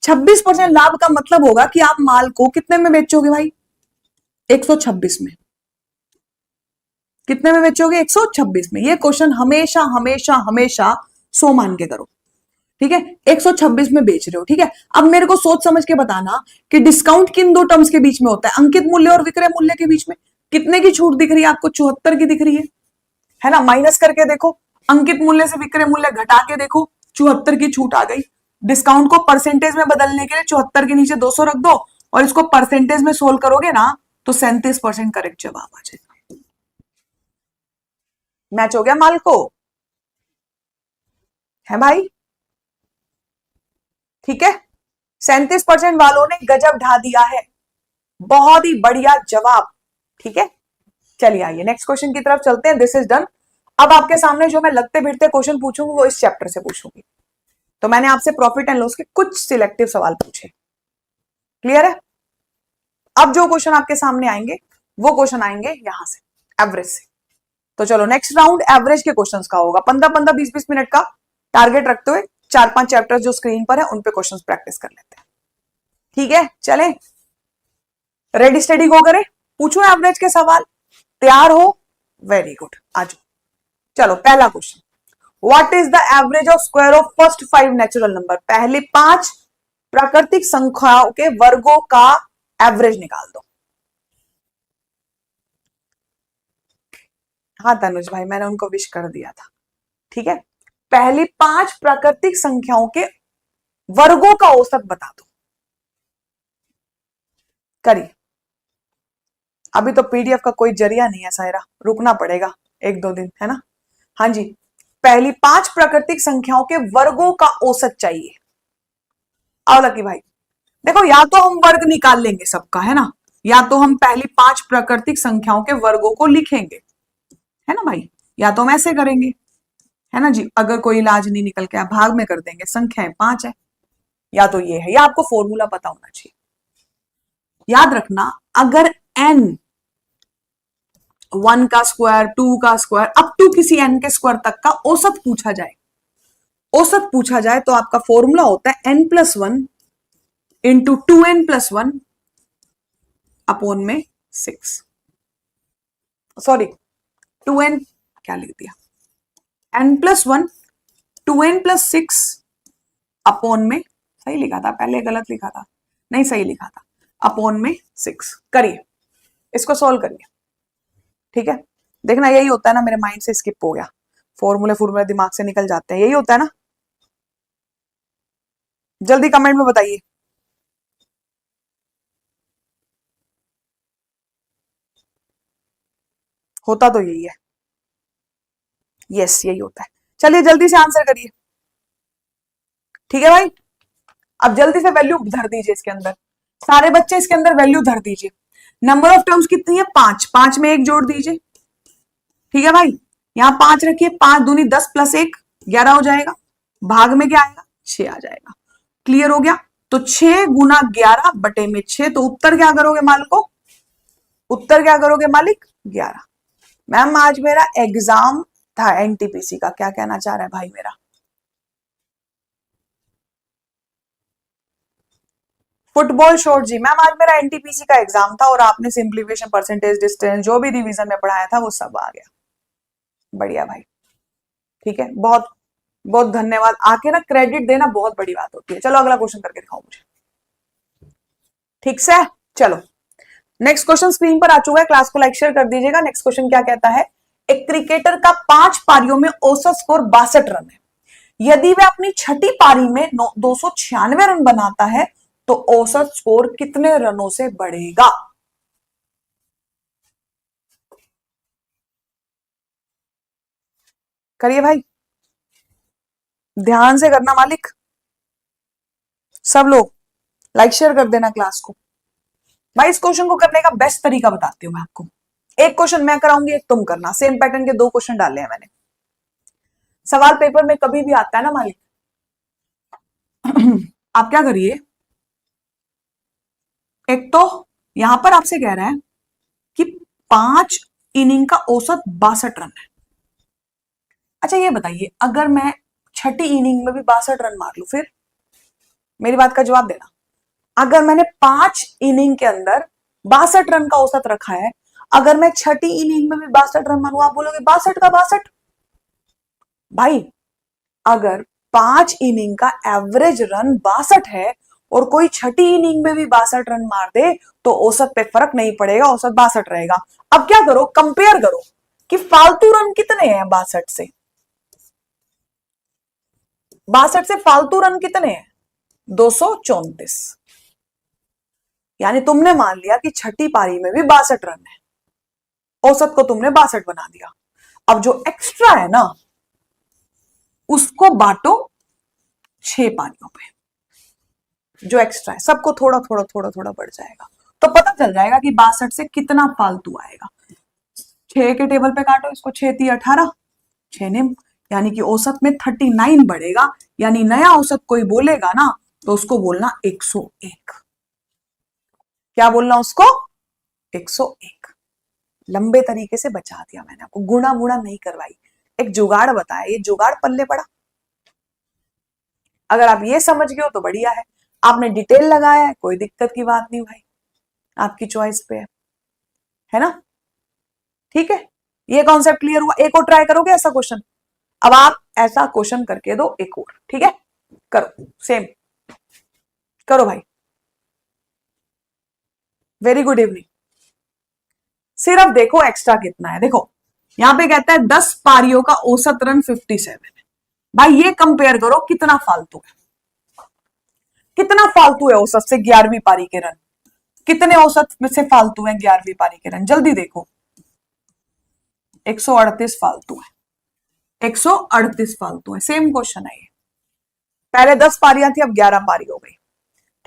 26% लाभ का मतलब होगा कि आप माल को कितने में बेचोगे भाई? 126 में। कितने में बेचोगे? 126 में। ये क्वेश्चन हमेशा हमेशा हमेशा 100 मान के करो, ठीक है? 126 में बेच रहे हो, ठीक है? अब मेरे को सोच समझ के बताना कि डिस्काउंट किन दो टर्म्स के बीच में होता है, अंकित मूल्य और विक्रय मूल्य के बीच में। कितने की छूट दिख रही है आपको? 74 की दिख रही है ना? माइनस करके देखो, अंकित मूल्य से विक्रय मूल्य घटा के देखो, 74 की छूट आ गई। डिस्काउंट को परसेंटेज में बदलने के लिए 74 के नीचे 200 रख दो, और इसको परसेंटेज में सोल्व करोगे ना तो 37% करेक्ट जवाब आ जाएगा। मैच हो गया माल को, है भाई? ठीक है, 37% वालों ने गजब ढा दिया है, बहुत ही बढ़िया जवाब। ठीक है, चलिए आइए नेक्स्ट क्वेश्चन की तरफ चलते हैं। This is done. अब आपके सामने जो मैं लगते भिड़ते क्वेश्चन पूछूंगी वो इस चैप्टर से पूछूंगी। तो मैंने आपसे प्रॉफिट एंड लॉस के कुछ सिलेक्टिव सवाल पूछे, क्लियर है? अब जो क्वेश्चन आपके सामने आएंगे वो क्वेश्चन आएंगे यहां से, एवरेज से। तो चलो नेक्स्ट राउंड एवरेज के क्वेश्चंस का होगा। 15-15, 20-20 मिनट का टारगेट रखते हुए 4-5 चैप्टर्स जो स्क्रीन पर है उन पे क्वेश्चंस प्रैक्टिस कर लेते हैं। ठीक है, चले रेडी स्टडी को करें, पूछो एवरेज के सवाल, तैयार हो? वेरी गुड, आज चलो पहला question. What is the average of square of first 5 natural number? पहले 5 प्राकृतिक संख्याओं के वर्गों का एवरेज निकाल दो। हाँ तनुज भाई, मैंने उनको विश कर दिया था। ठीक है, पहली 5 प्राकृतिक संख्याओं के वर्गों का औसत बता दो। करिए, अभी तो पीडीएफ का कोई जरिया नहीं है सायरा, रुकना पड़ेगा 1-2 दिन, है ना? हाँ जी, पहली 5 प्राकृतिक संख्याओं के वर्गों का औसत चाहिए। आओ लकी भाई, देखो या तो हम वर्ग निकाल लेंगे सबका, है ना, या तो हम पहली 5 प्राकृतिक संख्याओं के वर्गों को लिखेंगे, है ना भाई, या तो हम ऐसे करेंगे, है ना जी। अगर कोई इलाज नहीं निकल के भाग में कर देंगे, संख्याएं 5 है, या तो ये है, या आपको फॉर्मूला पता होना चाहिए। याद रखना, अगर n 1 का स्क्वायर, 2 का स्क्वायर, अप टू किसी n के स्क्वायर तक का औसत पूछा जाए, औसत पूछा जाए, तो आपका फॉर्मूला होता है n+1 इंटू 2n+1 अपॉन में 6। सॉरी 2n क्या लिख दिया, n+1 2n+6 अपॉन में, सही लिखा था पहले, गलत लिखा था, नहीं सही लिखा था, अपॉन में 6। करिए इसको सॉल्व करिए, ठीक है। देखना यही होता है ना, मेरे माइंड से स्किप हो गया, फॉर्मूले फॉर्मूले दिमाग से निकल जाते हैं, यही होता है ना। जल्दी कमेंट में बताइए। होता तो यही है, यस यही होता है। चलिए जल्दी से आंसर करिए, ठीक है भाई। अब जल्दी से वैल्यू धर दीजिए इसके अंदर, सारे बच्चे इसके अंदर वैल्यू धर दीजिए। नंबर ऑफ टर्म्स कितनी है, 5, 5 में 1 जोड़ दीजिए, ठीक है भाई। यहां 5 रखिए, 5 दूनी 10 + 1 11 हो जाएगा, भाग में क्या आएगा 6 आ जाएगा। क्लियर हो गया। तो 6 गुना 11 बटे में 6, तो उत्तर क्या करोगे मालिको, उत्तर क्या करोगे मालिक 11। मैम आज मेरा एग्जाम था एनटीपीसी का, क्या कहना चाह रहा है भाई मेरा। फुटबॉल शॉट जी, मैम आज मेरा एनटीपीसी का एग्जाम था और आपने सिंप्लीफिकेशन, परसेंटेज डिस्टेंस जो भी रिवीजन में पढ़ाया था वो सब आ गया। बढ़िया भाई, ठीक है, बहुत बहुत धन्यवाद। आके ना क्रेडिट देना बहुत बड़ी बात होती है। चलो अगला क्वेश्चन करके दिखाओ मुझे, ठीक से। चलो नेक्स्ट क्वेश्चन स्क्रीन पर आ चुका है, क्लास को लाइक शेयर कर दीजिएगा। नेक्स्ट क्वेश्चन क्या कहता है, एक क्रिकेटर का 5 पारियों में औसत स्कोर 62 रन है। यदि वह अपनी छठी पारी में 296 रन बनाता है तो औसत स्कोर कितने रनों से बढ़ेगा। करिए भाई, ध्यान से करना मालिक, सब लोग लाइक शेयर कर देना क्लास को। भाई इस क्वेश्चन को करने का बेस्ट तरीका बताती हूं मैं आपको। एक क्वेश्चन मैं कराऊंगी, एक तुम करना, सेम पैटर्न के 2 क्वेश्चन डाले हैं मैंने। सवाल पेपर में कभी भी आता है ना मालिक, आप क्या करिए, एक तो यहां पर आपसे कह रहा है कि 5 इनिंग का औसत 62 रन है। अच्छा ये बताइए, अगर मैं छठी इनिंग में भी 62 रन मार लू, फिर मेरी बात का जवाब देना। अगर मैंने 5 इनिंग के अंदर 62 रन का औसत रखा है, अगर मैं छठी इनिंग में भी 62 रन मारू, आप बोलोगे 62 का 62। भाई अगर 5 इनिंग का एवरेज रन 62 है और कोई छठी इनिंग में भी 62 रन मार दे तो औसत पे फर्क नहीं पड़ेगा, औसत 62 रहेगा। अब क्या करो, कंपेयर करो कि फालतू रन कितने हैं 62 से, 62 से फालतू रन कितने हैं 234। यानी तुमने मान लिया कि छठी पारी में भी 62 रन है, औसत को तुमने 62 बना दिया। अब जो एक्स्ट्रा है ना उसको बांटो 6 पारियों पे, जो एक्स्ट्रा है सबको थोड़ा थोड़ा थोड़ा थोड़ा बढ़ जाएगा, तो पता चल जाएगा कि 62 से कितना फालतू आएगा। 6 के टेबल पे काटो इसको, 6 × 18 6 निम, यानी कि औसत में 39 बढ़ेगा। यानी नया औसत कोई बोलेगा ना तो उसको बोलना 101। क्या बोलना उसको, 101। लंबे तरीके से बचा दिया मैंने आपको, गुणा गुणा नहीं करवाई, एक जुगाड़ बताया, ये जुगाड़ पल्ले पड़ा। अगर आप ये समझ गए हो तो बढ़िया है, आपने डिटेल लगाया है कोई दिक्कत की बात नहीं भाई, आपकी चॉइस पे है ना। ठीक है, ये कॉन्सेप्ट क्लियर हुआ। एक और ट्राई करोगे ऐसा क्वेश्चन, अब आप ऐसा क्वेश्चन करके दो एक और, ठीक है, करो सेम, करो भाई। Very good evening. सिर्फ देखो एक्स्ट्रा कितना है, देखो यहां पे कहता है 10 पारियों का औसत रन 57 है। भाई ये कंपेयर करो कितना फालतू है, कितना फालतू है औसत से 11वीं पारी के रन, कितने औसत में से फालतू है 11वीं पारी के रन, जल्दी देखो। 138 फालतू है, 138 फालतू है। सेम क्वेश्चन है ये, पहले 10 पारियां थी अब 11 पारी हो गई,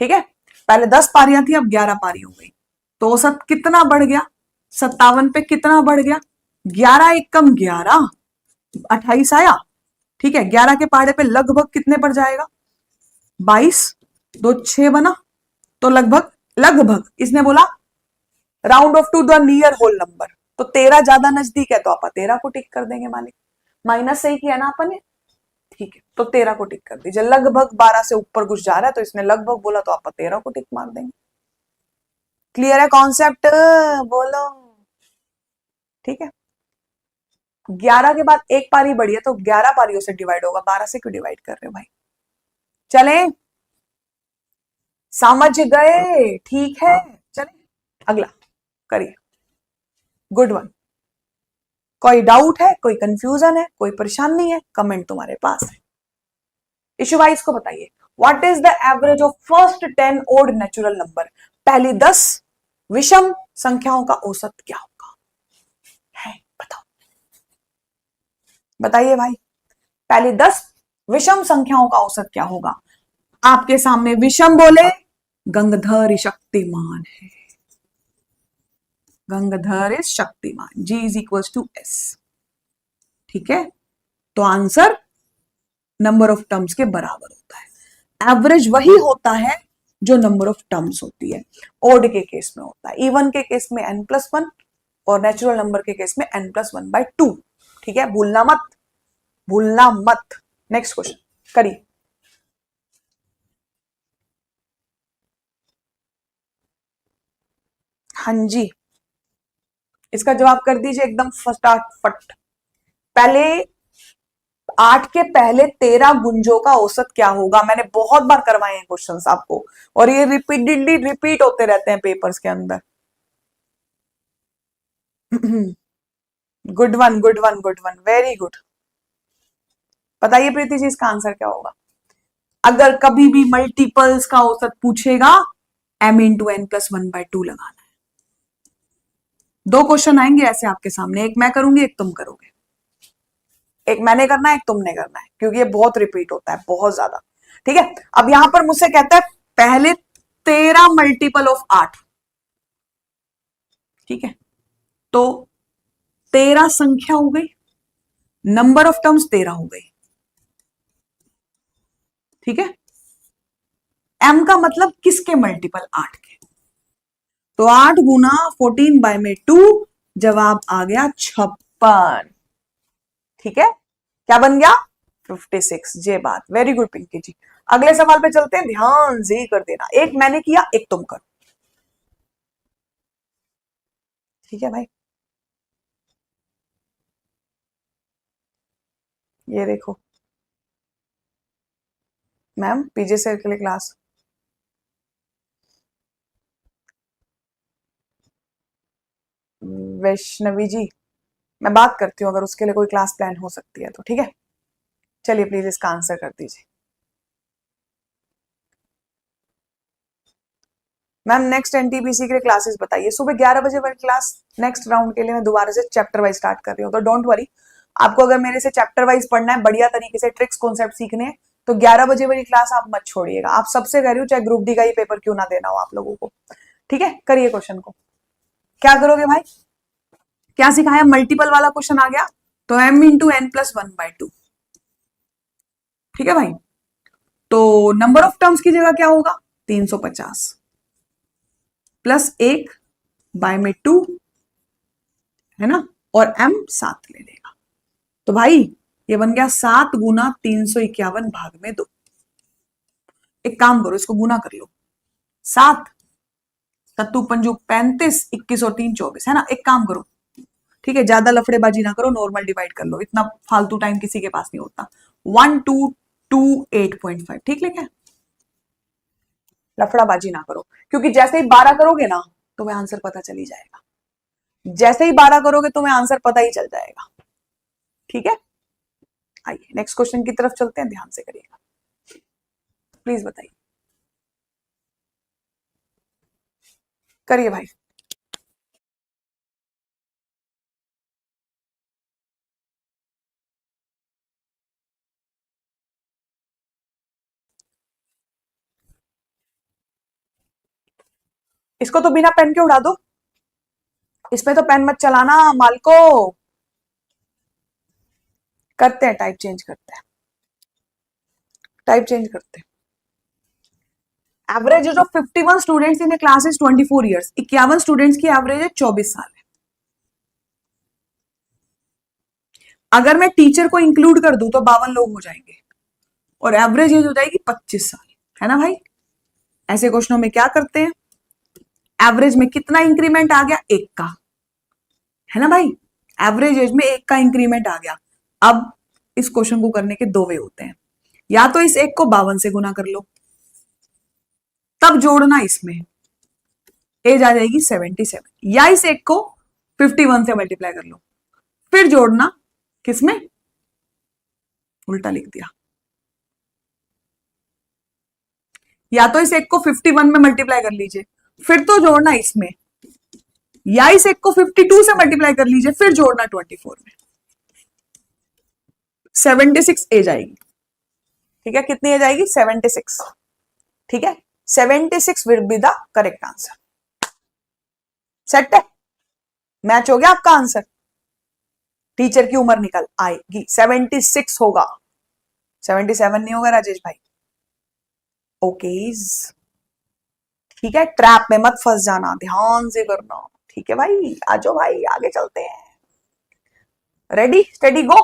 ठीक है, पहले 10 पारियां थी अब 11 पारी हो गई, तो औसत कितना बढ़ गया, 57 पे कितना बढ़ गया, 11 एक कम 11, 28 आया, ठीक है। 11 के पहाड़े पे लगभग कितने पर जाएगा, 22, 2 6 बना, तो लगभग, लगभग इसने बोला round off to the near whole number, तो 13 ज्यादा नजदीक है तो आप 13 को टिक कर देंगे मालिक, माइनस सही किया ना अपन ने, ठीक है, तो 13 को टिक कर दीजिए। लगभग 12 से ऊपर कुछ जा रहा है तो इसने लगभग बोला तो आप 13 को टिक मार देंगे। क्लियर है कॉन्सेप्ट, बोलो ठीक है, 11 के बाद एक पारी बढ़ी है तो 11 पारियों से डिवाइड होगा, 12 से क्यों डिवाइड कर रहे हो भाई? चले, समझ गए? ठीक है, चले अगला करिए। Good one. कोई डाउट है, कोई कंफ्यूजन है, कोई परेशानी है? कमेंट तुम्हारे पास है। इशू भाई इसको बताइए, what is the average of first 10 odd natural number? पहली 10 विषम संख्याओं का औसत क्या होगा? है, बताओ, बताइए भाई, पहली 10 विषम संख्याओं का औसत क्या होगा? आपके सामने विषम बोले, गंगाधर शक्तिमान है, Gangadhar is Shaktimaan, G is equal to S। ठीक है, तो आंसर नंबर ऑफ टर्म्स के बराबर होता है। एवरेज वही होता है जो नंबर ऑफ टर्म्स होती है। ओड के केस में होता है, इवन के केस में n+1 और नेचुरल नंबर के केस में n+1/2। ठीक है, भूलना मत, भूलना मत। नेक्स्ट क्वेश्चन करिए। हाँ जी, इसका जवाब कर दीजिए एकदम फटाफट। पहले 8 के पहले 13 गुंजों का औसत क्या होगा? मैंने बहुत बार करवाए हैं क्वेश्चंस आपको, और ये रिपीटेडली रिपीट होते रहते हैं पेपर्स के अंदर। Good one, good one, good one, very good. बताइए प्रीति जी, इसका आंसर क्या होगा? अगर कभी भी मल्टीपल्स का औसत पूछेगा, m×n+1/2 लगाना है। दो क्वेश्चन आएंगे ऐसे आपके सामने, एक मैं करूंगी, एक तुम करोगे। एक मैंने करना है, एक तुमने करना है, क्योंकि ये बहुत रिपीट होता है, बहुत ज्यादा। ठीक है, अब यहां पर मुझसे कहता है पहले 13 मल्टीपल ऑफ 8। ठीक है, तो 13 संख्या हो गई, नंबर ऑफ टर्म्स 13 हो गई। ठीक है, m का मतलब किसके मल्टीपल? 8 के। तो 8 गुना 14/2, जवाब आ गया 56। ठीक है, क्या बन गया? 56। ये बात, वेरी गुड पिंकी जी। अगले सवाल पे चलते हैं, ध्यान से कर देना, एक मैंने किया, एक तुम करो। ठीक है भाई, ये देखो मैम, पीजे सर के लिए क्लास। वैष्णवी जी, मैं बात करती हूँ, अगर उसके लिए कोई क्लास प्लान हो सकती है तो। ठीक है, चलिए प्लीज इसका आंसर कर दीजिए। मैम नेक्स्ट एनटीपीसी के लिए क्लासेस बताइए। सुबह 11 बजे वाली क्लास नेक्स्ट राउंड के लिए मैं दोबारा से चैप्टर वाइज स्टार्ट कर रही हूँ, तो डोंट वरी। आपको अगर मेरे से चैप्टर वाइज पढ़ना है, बढ़िया तरीके से ट्रिक्स कॉन्सेप्ट सीखने हैं, तो 11 बजे वाली क्लास आप मत छोड़िएगा। आप सबसे कह रही हूँ, चाहे ग्रुप डी का ही पेपर क्यों ना देना हो आप लोगों को। ठीक है, करिए क्वेश्चन को। क्या करोगे भाई? क्या सिखाया? मल्टीपल वाला क्वेश्चन आ गया, तो m×n+1/2। ठीक है भाई, तो नंबर ऑफ टर्म्स की जगह क्या होगा? 350 प्लस 1/2, है ना, और m 7 ले लेगा। तो भाई ये बन गया 7 गुना 351/2। एक काम करो, इसको गुना कर लो। 7 सत्तू पंजू 35, 21 और 3 24, है ना। एक काम करो, ठीक है, ज्यादा लफड़ेबाजी ना करो, नॉर्मल डिवाइड कर लो, इतना फालतू टाइम किसी के पास नहीं होता। 1228.5, ठीक लिखा? लफड़ाबाजी ना करो, क्योंकि जैसे ही 12 करोगे ना, तुम्हें आंसर पता चल ही जाएगा। जैसे ही 12 करोगे तुम्हें आंसर पता ही चल जाएगा। ठीक है, आइए नेक्स्ट क्वेश्चन की तरफ चलते हैं, ध्यान से करिएगा, प्लीज बताइए। करिए भाई। इसको तो बिना पेन के उड़ा दो, इसमें तो पेन मत चलाना मालको। करते हैं, टाइप चेंज करते हैं, टाइप चेंज करते हैं। Average of 51 students in class is 24 years. 51 students की एवरेज है 24 साल है। अगर मैं टीचर को इंक्लूड कर दूं तो 52 लोग हो जाएंगे, और एवरेज एज हो जाएगी 25 साल, है ना भाई। ऐसे क्वेश्चनों में क्या करते हैं, एवरेज में कितना इंक्रीमेंट आ गया? 1 का, है ना भाई। एवरेज एज में एक का इंक्रीमेंट आ गया। अब इस क्वेश्चन को करने के दो वे होते हैं, या तो इस एक को 52 से गुना कर लो, तब जोड़ना इसमें, एज आ जाएगी 77, या इस एक को 51 से मल्टीप्लाई कर लो, फिर जोड़ना किसमें, उल्टा लिख दिया, या तो इस एक को 51 में मल्टीप्लाई कर लीजिए, फिर तो जोड़ना इसमें, या इस एक को 52 से मल्टीप्लाई कर लीजिए, फिर जोड़ना 24 में, 76 एज आएगी। ठीक है, कितनी एज आएगी, 76। ठीक है, 76 will be the correct answer. Set है, मैच हो गया आपका आंसर, टीचर की उम्र निकल आएगी, 76 होगा, 77 नहीं होगा राजेश भाई। ओकेज, ठीक है, ट्रैप में मत फंस जाना, ध्यान से करना। ठीक है भाई, आजो भाई, आगे चलते हैं। रेडी स्टेडी गो,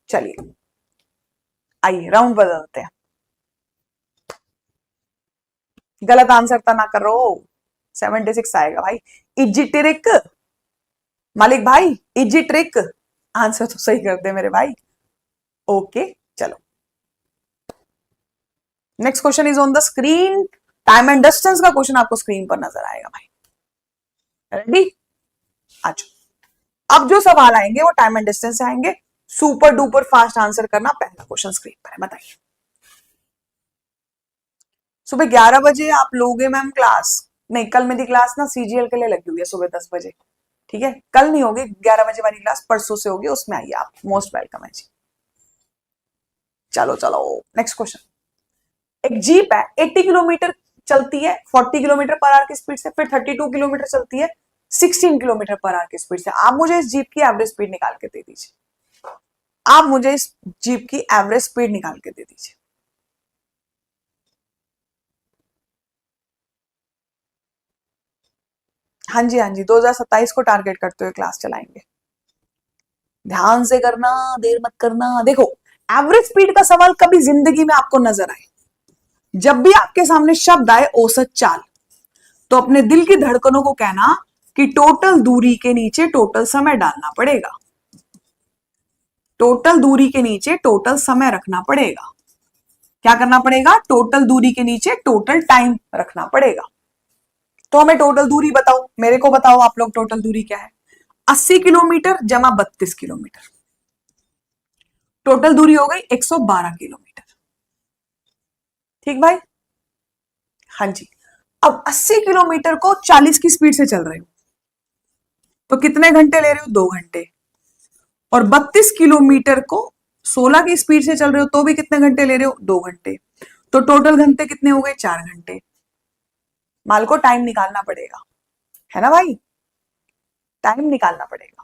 चलिए आइए राउंड बदलते हैं। गलत आंसर तो ना करो, 76 आएगा भाई। इजी ट्रिक मालिक भाई, इजी ट्रिक, आंसर तो सही कर दे मेरे भाई। ओके चलो, next question is on the screen. Time and distance का क्वेश्चन आपको स्क्रीन पर नजर आएगा भाई। रेडी, अच्छा अब जो सवाल आएंगे वो टाइम एंड डिस्टेंस से आएंगे। सुपर डुपर फास्ट आंसर करना। पहला क्वेश्चन स्क्रीन पर है, बताइए। सुबह 11 बजे आप लोगे मैम क्लास? नहीं, कल मेरी क्लास ना सीजीएल के लिए लगी हुई है सुबह 10 बजे। ठीक है, कल नहीं होगी 11 बजे वाली क्लास, परसों से होगी, उसमें आइए आप, मोस्ट वेलकम है जी। चलो चलो नेक्स्ट क्वेश्चन। एक जीप है, 80 किलोमीटर चलती है 40 किलोमीटर पर आवर की स्पीड से, फिर 32 किलोमीटर चलती है 16 किलोमीटर पर आवर की स्पीड से। आप मुझे इस जीप की एवरेज स्पीड निकाल के दे दीजिए। आप मुझे इस जीप की एवरेज स्पीड निकाल के दे दीजिए। हाँ जी हाँ जी, 2027 को टारगेट करते हुए क्लास चलाएंगे। ध्यान से करना, देर मत करना। देखो, एवरेज स्पीड का सवाल कभी जिंदगी में आपको नजर आए, जब भी आपके सामने शब्द आए औसत चाल, तो अपने दिल की धड़कनों को कहना कि टोटल दूरी के नीचे टोटल समय डालना पड़ेगा, टोटल दूरी के नीचे टोटल समय रखना पड़ेगा। क्या करना पड़ेगा? टोटल दूरी के नीचे टोटल टाइम रखना पड़ेगा। तो हमें टोटल दूरी बताओ, मेरे को बताओ आप लोग, टोटल दूरी क्या है? 80 किलोमीटर जमा 32 किलोमीटर, टोटल दूरी हो गई 112 किलोमीटर। ठीक भाई, हाँ जी। अब 80 किलोमीटर को 40 की स्पीड से चल रहे हो तो कितने घंटे ले रहे हो? 2 घंटे। और 32 किलोमीटर को 16 की स्पीड से चल रहे हो तो भी कितने घंटे ले रहे हो? 2 घंटे। तो टोटल घंटे कितने हो गए? 4 घंटे। माल को टाइम निकालना पड़ेगा, है ना भाई, टाइम निकालना पड़ेगा।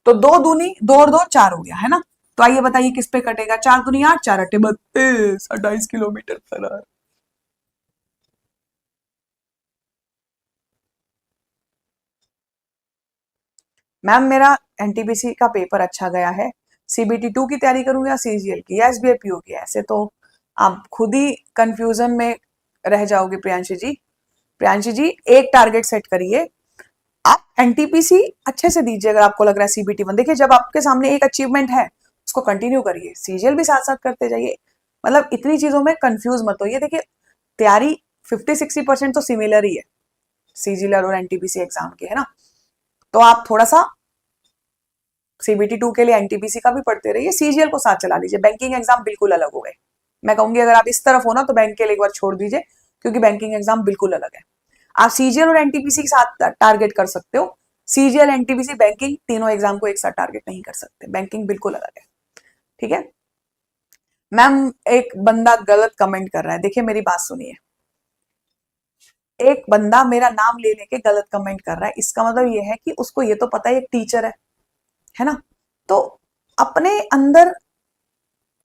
तो 2 दूनी 2 और 2 4 हो गया, है ना। तो आइए बताइए किस पे कटेगा? 4 दूनी 8, 4 अट्टे 32, 28 किलोमीटर पर आवर। मैम मेरा एनटीपीसी का पेपर अच्छा गया है, सीबीटी 2 की तैयारी करूंगी या सीजीएल की या एसबीआई पीओ की? ऐसे तो आप खुद ही कंफ्यूजन में रह जाओगे प्रियांशी जी। प्रियांशी जी, एक टारगेट सेट करिए, आप एनटीपीसी अच्छे से दीजिए। अगर आपको लग रहा है सीबीटी 1, देखिए जब आपके सामने एक अचीवमेंट है उसको कंटिन्यू करिए, सीजीएल भी साथ साथ करते जाइए। मतलब इतनी चीजों में कंफ्यूज मत होइए। देखिए तैयारी 50-60% तो सिमिलर ही है सीजीएल और एनटीपीसी एग्जाम की, है ना। तो आप थोड़ा सा सीबीटी 2 के लिए एनटीपीसी का भी पढ़ते रहिए, सीजीएल को साथ चला लीजिए। बैंकिंग एग्जाम बिल्कुल अलग हो गए। मैं कहूंगी अगर आप इस तरफ हो ना तो बैंक के लिए एक बार छोड़ दीजिए, क्योंकि बैंकिंग एग्जाम बिल्कुल अलग है। आप सीजीएल और एनटीपीसी के साथ टारगेट कर सकते हो, सीजीएल एनटीपीसी बैंकिंग तीनों एग्जाम को एक साथ टारगेट नहीं कर सकते, बैंकिंग बिल्कुल अलग है। ठीक है मैम, एक बंदा गलत कमेंट कर रहा है, देखिए मेरी बात सुनिए। एक बंदा मेरा नाम ले लेके गलत कमेंट कर रहा है, इसका मतलब ये है कि उसको ये तो पता है एक टीचर है ना। तो अपने अंदर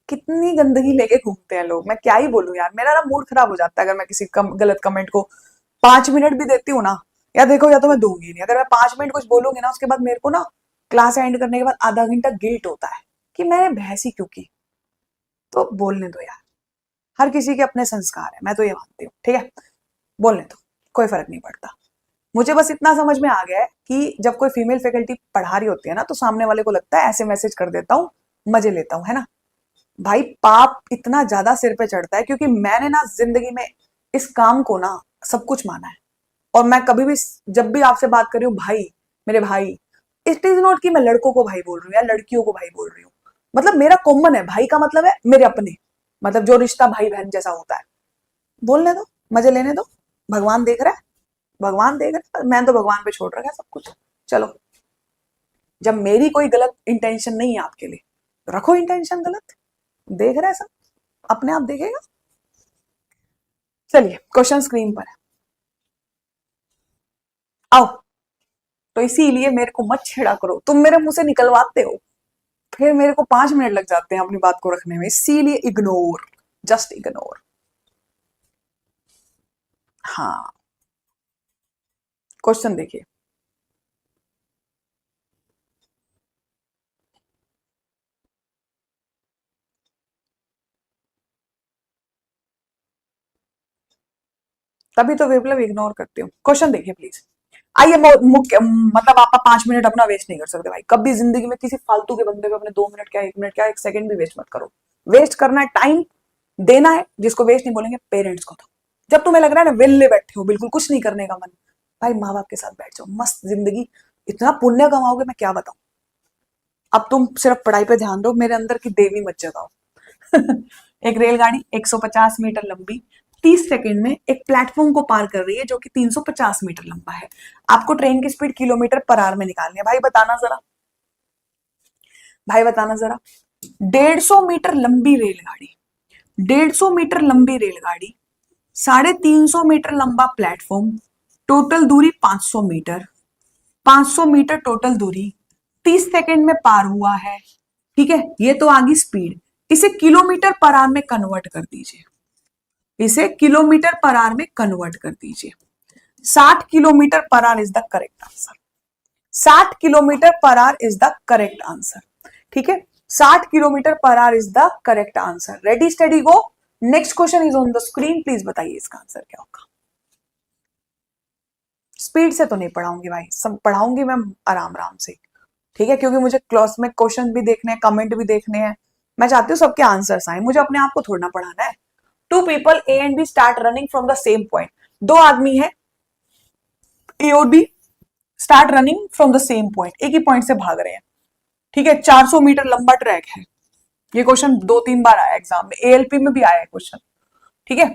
कितनी गंदगी लेके घूमते हैं लोग, मैं क्या ही बोलूं यार। मेरा ना मूड खराब हो जाता है अगर मैं किसी गलत कमेंट को 5 मिनट भी देती हूँ ना, या देखो या तो मैं दूंगी नहीं। अगर मैं 5 मिनट कुछ बोलूंगी ना, उसके बाद मेरे को ना क्लास एंड करने के बाद आधा घंटा गिल्ट होता है कि मैंने बहस ही क्यों की। तो बोलने दो यार, हर किसी के अपने संस्कार है, मैं तो ये मानती हूँ। ठीक है, बोलने दो, कोई फर्क नहीं पड़ता। मुझे बस इतना समझ में आ गया है कि जब कोई फीमेल फैकल्टी पढ़ा रही होती है ना, तो सामने वाले को लगता है ऐसे मैसेज कर देता हूँ, मजे लेता हूँ, है ना। भाई पाप इतना ज्यादा सिर पे चढ़ता है क्योंकि मैंने ना जिंदगी में इस काम को ना सब कुछ माना है। और मैं कभी भी जब भी आपसे बात कर रही हूँ भाई, मेरे भाई, इट इज नॉट कि मैं लड़कों को भाई बोल रही हूँ या लड़कियों को भाई बोल रही हूँ। मतलब मेरा कॉमन है, भाई का मतलब है मेरे अपने, मतलब जो रिश्ता भाई बहन जैसा होता है। बोलने दो, मजे लेने दो, भगवान देख रहा है, भगवान देख रहा है, मैंने तो भगवान पे छोड़ रखा है सब कुछ। चलो, जब मेरी कोई गलत इंटेंशन नहीं है आपके लिए, रखो इंटेंशन गलत, देख रहा है सब, अपने आप देखेगा। चलिए क्वेश्चन स्क्रीन पर है, आओ। तो इसीलिए मेरे को मत छेड़ा करो, तुम मेरे मुंह से निकलवाते हो, फिर मेरे को 5 मिनट लग जाते हैं अपनी बात को रखने में, इसीलिए इग्नोर, जस्ट इग्नोर। हाँ, क्वेश्चन देखिए। तभी तो विप्लव इग्नोर करती हूँ। क्वेश्चन देखिए प्लीज। आइए, मुख्य मतलब आपका 5 मिनट अपना वेस्ट नहीं कर सकते भाई, कभी जिंदगी में किसी फालतू के बंदे को अपने 2 मिनट क्या 1 मिनट क्या 1 सेकंड भी वेस्ट मत करो। वेस्ट करना है टाइम, देना है, जिसको वेस्ट नहीं बोलेंगे पेरेंट्स को। तो जब तुम्हें लग रहा है ना वेल्ले बैठे हो, बिल्कुल कुछ नहीं करने का मन, भाई माँ बाप के साथ बैठ जाओ, मस्त जिंदगी, इतना पुण्य कमाओगे मैं क्या बताऊं। अब तुम सिर्फ पढ़ाई पे ध्यान दो, मेरे अंदर की देवी मत जगाओ। एक रेलगाड़ी 150 मीटर लंबी 30 सेकंड में एक प्लेटफॉर्म को पार कर रही है जो कि 350 मीटर लंबा है। आपको ट्रेन की स्पीड किलोमीटर पर आवर में निकालनी है। भाई बताना जरा, भाई बताना जरा। 150 मीटर लंबी रेलगाड़ी, 150 मीटर लंबी रेलगाड़ी, 350 मीटर लंबा प्लेटफॉर्म, टोटल दूरी 500 मीटर, 500 मीटर टोटल दूरी 30 सेकंड में पार हुआ है। ठीक है, ये तो आ गई स्पीड। इसे किलोमीटर पर आवर में कन्वर्ट कर दीजिए, इसे किलोमीटर पर आवर में कन्वर्ट कर दीजिए। 60 kilometre per hour is the correct answer. 60 kilometre per hour is the correct answer. ठीक है, 60 kilometre per hour is the correct answer. Ready steady go, next question is on the screen, please बताइए इसका answer क्या होगा। Speed से तो नहीं पढ़ाऊंगी भाई, सब पढ़ाऊंगी मैं आराम आराम से, ठीक है, क्योंकि मुझे क्लास में क्वेश्चन भी देखने हैं, कमेंट भी देखने हैं, मैं चाहती हूँ सबके आंसर्स आए, मुझे अपने आप को थोड़ा पढ़ाना है। Two people A and B start running from the same point. दो आदमी है ए और B, start running from the same point, एक ही पॉइंट से भाग रहे हैं। ठीक है, 400 मीटर लंबा ट्रैक है। ये क्वेश्चन 2-3 बार आया एग्जाम में, एएलपी में भी आया है क्वेश्चन। ठीक है,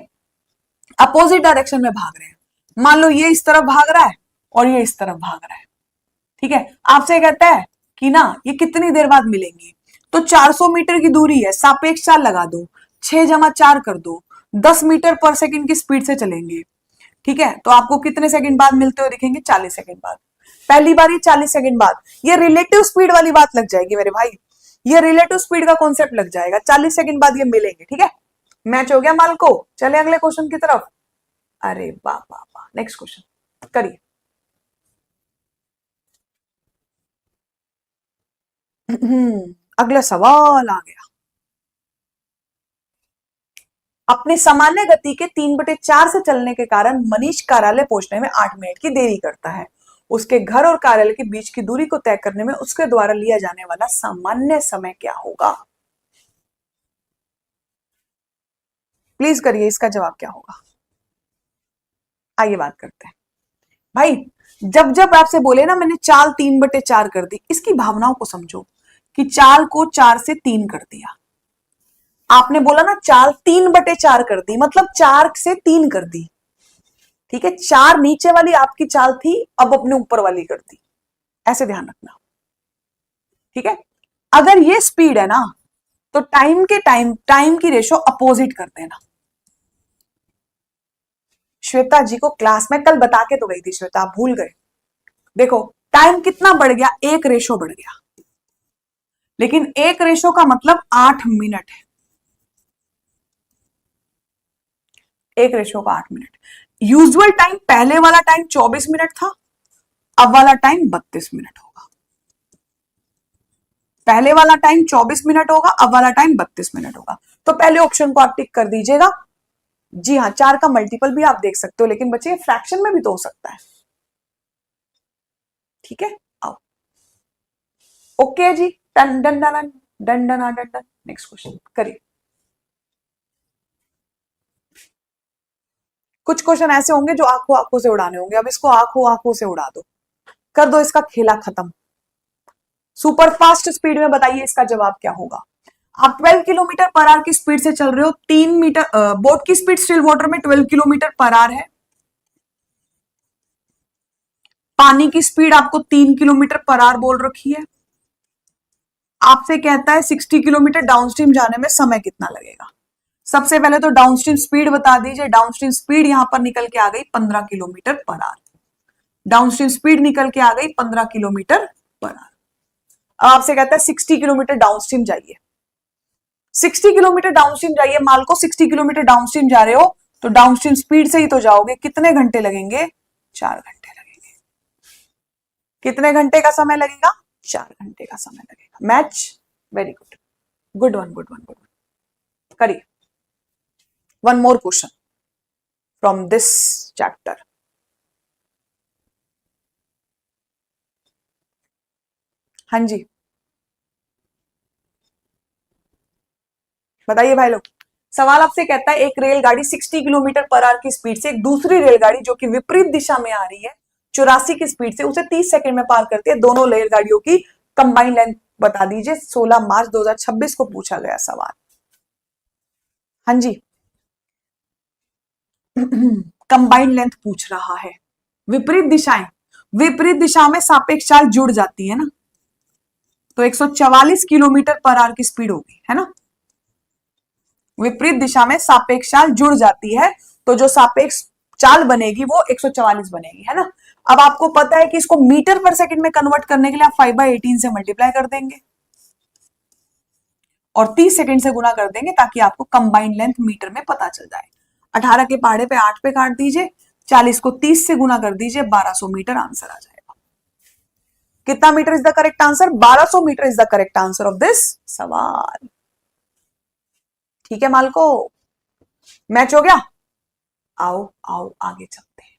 अपोजिट डायरेक्शन में भाग रहे हैं। मान लो ये इस तरफ भाग रहा है और ये इस तरफ भाग रहा है। ठीक है, आपसे कहता है कि ना ये कितनी देर बाद मिलेंगी, तो 400 मीटर की दूरी है, सापेक्ष चाल लगा दो, 6 जमा 4 कर दो, 10 मीटर पर सेकंड की स्पीड से चलेंगे। ठीक है, तो आपको कितने सेकंड बाद मिलते हुए दिखेंगे, 40 सेकंड बाद। पहली बार ये 40 सेकंड बाद, ये रिलेटिव स्पीड वाली बात लग जाएगी मेरे भाई, ये रिलेटिव स्पीड का कॉन्सेप्ट लग जाएगा। 40 सेकंड बाद ये मिलेंगे। ठीक है, मैच हो गया माल को। चले अगले क्वेश्चन की तरफ। अरे वाह वाह वाह, नेक्स्ट क्वेश्चन करिए। अगला सवाल आ गया। अपनी सामान्य गति के 3/4 से चलने के कारण मनीष कार्यालय पहुंचने में 8 मिनट की देरी करता है। उसके घर और कार्यालय के बीच की दूरी को तय करने में उसके द्वारा लिया जाने वाला सामान्य समय क्या होगा। प्लीज करिए, इसका जवाब क्या होगा। आइए बात करते हैं भाई। जब जब आपसे बोले ना मैंने चाल 3/4 कर दी, इसकी भावनाओं को समझो कि चाल को 4 से 3 कर दिया। आपने बोला ना चाल 3/4 कर दी, मतलब 4 से 3 कर दी। ठीक है, 4 नीचे वाली आपकी चाल थी, अब अपने ऊपर वाली कर दी, ऐसे ध्यान रखना। ठीक है, अगर ये स्पीड है ना, तो टाइम की रेशो अपोजिट कर देना। श्वेता जी को क्लास में कल बता के तो गई थी श्वेता, आप भूल गए। देखो टाइम कितना बढ़ गया, 1 रेशो बढ़ गया, लेकिन 1 रेशो का मतलब 8 मिनट है। 1 रेशो का 8 मिनट। यूजुअल टाइम, पहले वाला टाइम 24 मिनट था, अब वाला टाइम 32 मिनट होगा। पहले वाला टाइम 24 मिनट होगा, अब वाला टाइम 32 मिनट होगा। तो पहले ऑप्शन को आप टिक कर दीजिएगा। जी हाँ, 4 का मल्टीपल भी आप देख सकते हो, लेकिन बच्चे फ्रैक्शन में भी तो हो सकता है। ठीक है, आओ। ओके जी, done done done done done done done. Next question करिए। कुछ क्वेश्चन ऐसे होंगे जो आंखों आंखों से उड़ाने होंगे, अब इसको आंखों आंखों से उड़ा दो, कर दो इसका खेला खत्म। सुपर फास्ट स्पीड में बताइए इसका जवाब क्या होगा। आप 12 किलोमीटर पर आवर की स्पीड से चल रहे हो, 3 मीटर, बोट की स्पीड स्टिल वाटर में 12 किलोमीटर पर आवर है, पानी की स्पीड आपको 3 किलोमीटर पर आवर बोल रखी है, आपसे कहता है 60 किलोमीटर डाउनस्ट्रीम जाने में समय कितना लगेगा। सबसे पहले तो डाउनस्ट्रीम स्पीड बता दीजिए। डाउनस्ट्रीम स्पीड यहां पर निकल के आ गई 15 kilometre per hour. Downstream speed निकल के आ गई 15 किलोमीटर पर आवर। अब आपसे कहता है 60 किलोमीटर डाउनस्ट्रीम जाइए। 60 किलोमीटर डाउनस्ट्रीम जाइए, मान को 60 किलोमीटर डाउनस्ट्रीम जा रहे हो तो डाउनस्ट्रीम स्पीड से ही तो जाओगे। कितने घंटे लगेंगे? 4 घंटे लगेंगे। कितने घंटे का समय लगेगा? 4 घंटे का समय लगेगा। Match? Very good, good one, good one, good one. करिए one more question from this chapter. हाँ जी, बताइए भाई लोग। सवाल आपसे कहता है एक रेलगाड़ी 60 किलोमीटर पर आवर की स्पीड से एक दूसरी रेलगाड़ी जो कि विपरीत दिशा में आ रही है 84 की स्पीड से, उसे 30 सेकंड में पार करती है। दोनों रेलगाड़ियों की कंबाइंड लेंथ बता दीजिए। 16 मार्च 2026 को पूछा गया सवाल। हाँ जी, कंबाइंड लेंथ पूछ रहा है। विपरीत दिशाएं, विपरीत दिशा में सापेक्ष चाल जुड़ जाती है ना, तो 144 किलोमीटर पर आवर की स्पीड होगी, है ना। विपरीत दिशा में सापेक्ष चाल जुड़ जाती है तो जो सापेक्ष चाल बनेगी वो 144 बनेगी, है ना। अब आपको पता है कि इसको मीटर पर सेकंड में कन्वर्ट करने के लिए आप 5/18 से मल्टीप्लाई कर देंगे और 30 सेकंड से गुना कर देंगे ताकि आपको कंबाइंड लेंथ मीटर में पता चल जाए। 18 के पहाड़े पे 8 पे काट दीजिए, 40 को 30 से गुना कर दीजिए, 1200 मीटर आंसर आ जाएगा। कितना metre is the correct answer? 1200 metre is the correct answer of this सवाल। ठीक है मालको, मैच हो गया। आओ आओ आगे चलते हैं।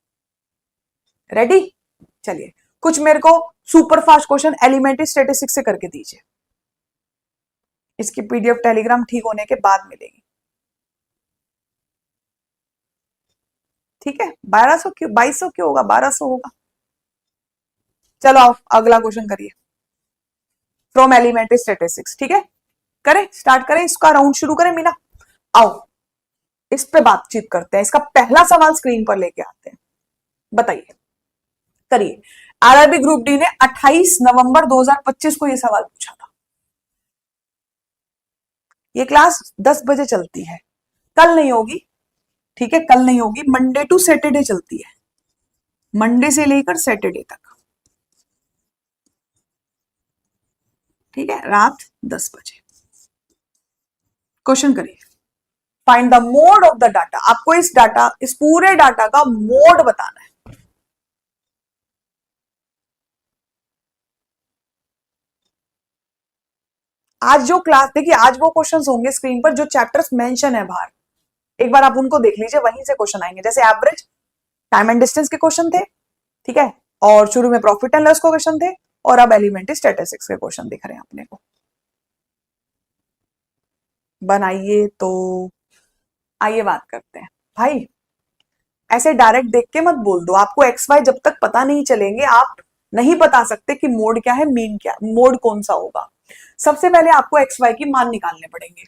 रेडी? चलिए कुछ मेरे को super fast question elementary statistics से करके दीजिए। इसकी पीडीएफ टेलीग्राम ठीक होने के बाद मिलेगी। ठीक है, 1200 क्यों, 2200 क्यों होगा, 1200 होगा। चलो आप अगला क्वेश्चन करिए फ्रॉम एलिमेंट्री स्टैटिस्टिक्स। ठीक है, करें, स्टार्ट करें, इसका राउंड शुरू करें मीना। आओ इस पे बातचीत करते हैं। इसका पहला सवाल स्क्रीन पर लेके आते हैं, बताइए, करिए। आरआरबी ग्रुप डी ने 28 नवंबर 2025 को यह सवाल पूछा था। ये क्लास 10 बजे चलती है, कल नहीं होगी। ठीक है, कल नहीं होगी, मंडे टू सैटरडे चलती है, मंडे से लेकर सैटरडे तक। ठीक है, रात 10 बजे। क्वेश्चन करिए। Find the mode of the data. आपको इस डाटा, इस पूरे डाटा का मोड बताना है। आज जो क्लास देखिए, आज वो क्वेश्चंस होंगे स्क्रीन पर जो चैप्टर्स मेंशन है बाहर, एक बार आप उनको देख लीजिए, वहीं से क्वेश्चन आएंगे। जैसे एवरेज, टाइम एंड डिस्टेंस के क्वेश्चन थे, ठीक है, और शुरू में प्रॉफिट एंड लॉस के क्वेश्चन थे, और अब एलिमेंट्री स्टैटिस्टिक्स के क्वेश्चन दिख रहे हैं अपने को। बनाइए तो आइए बात करते हैं भाई। ऐसे डायरेक्ट देख के मत बोल दो। आपको एक्स वाई जब तक पता नहीं चलेंगे आप नहीं बता सकते कि मोड क्या है, मीन क्या, मोड कौन सा होगा। सबसे पहले आपको एक्स वाई की मान निकालने पड़ेंगे।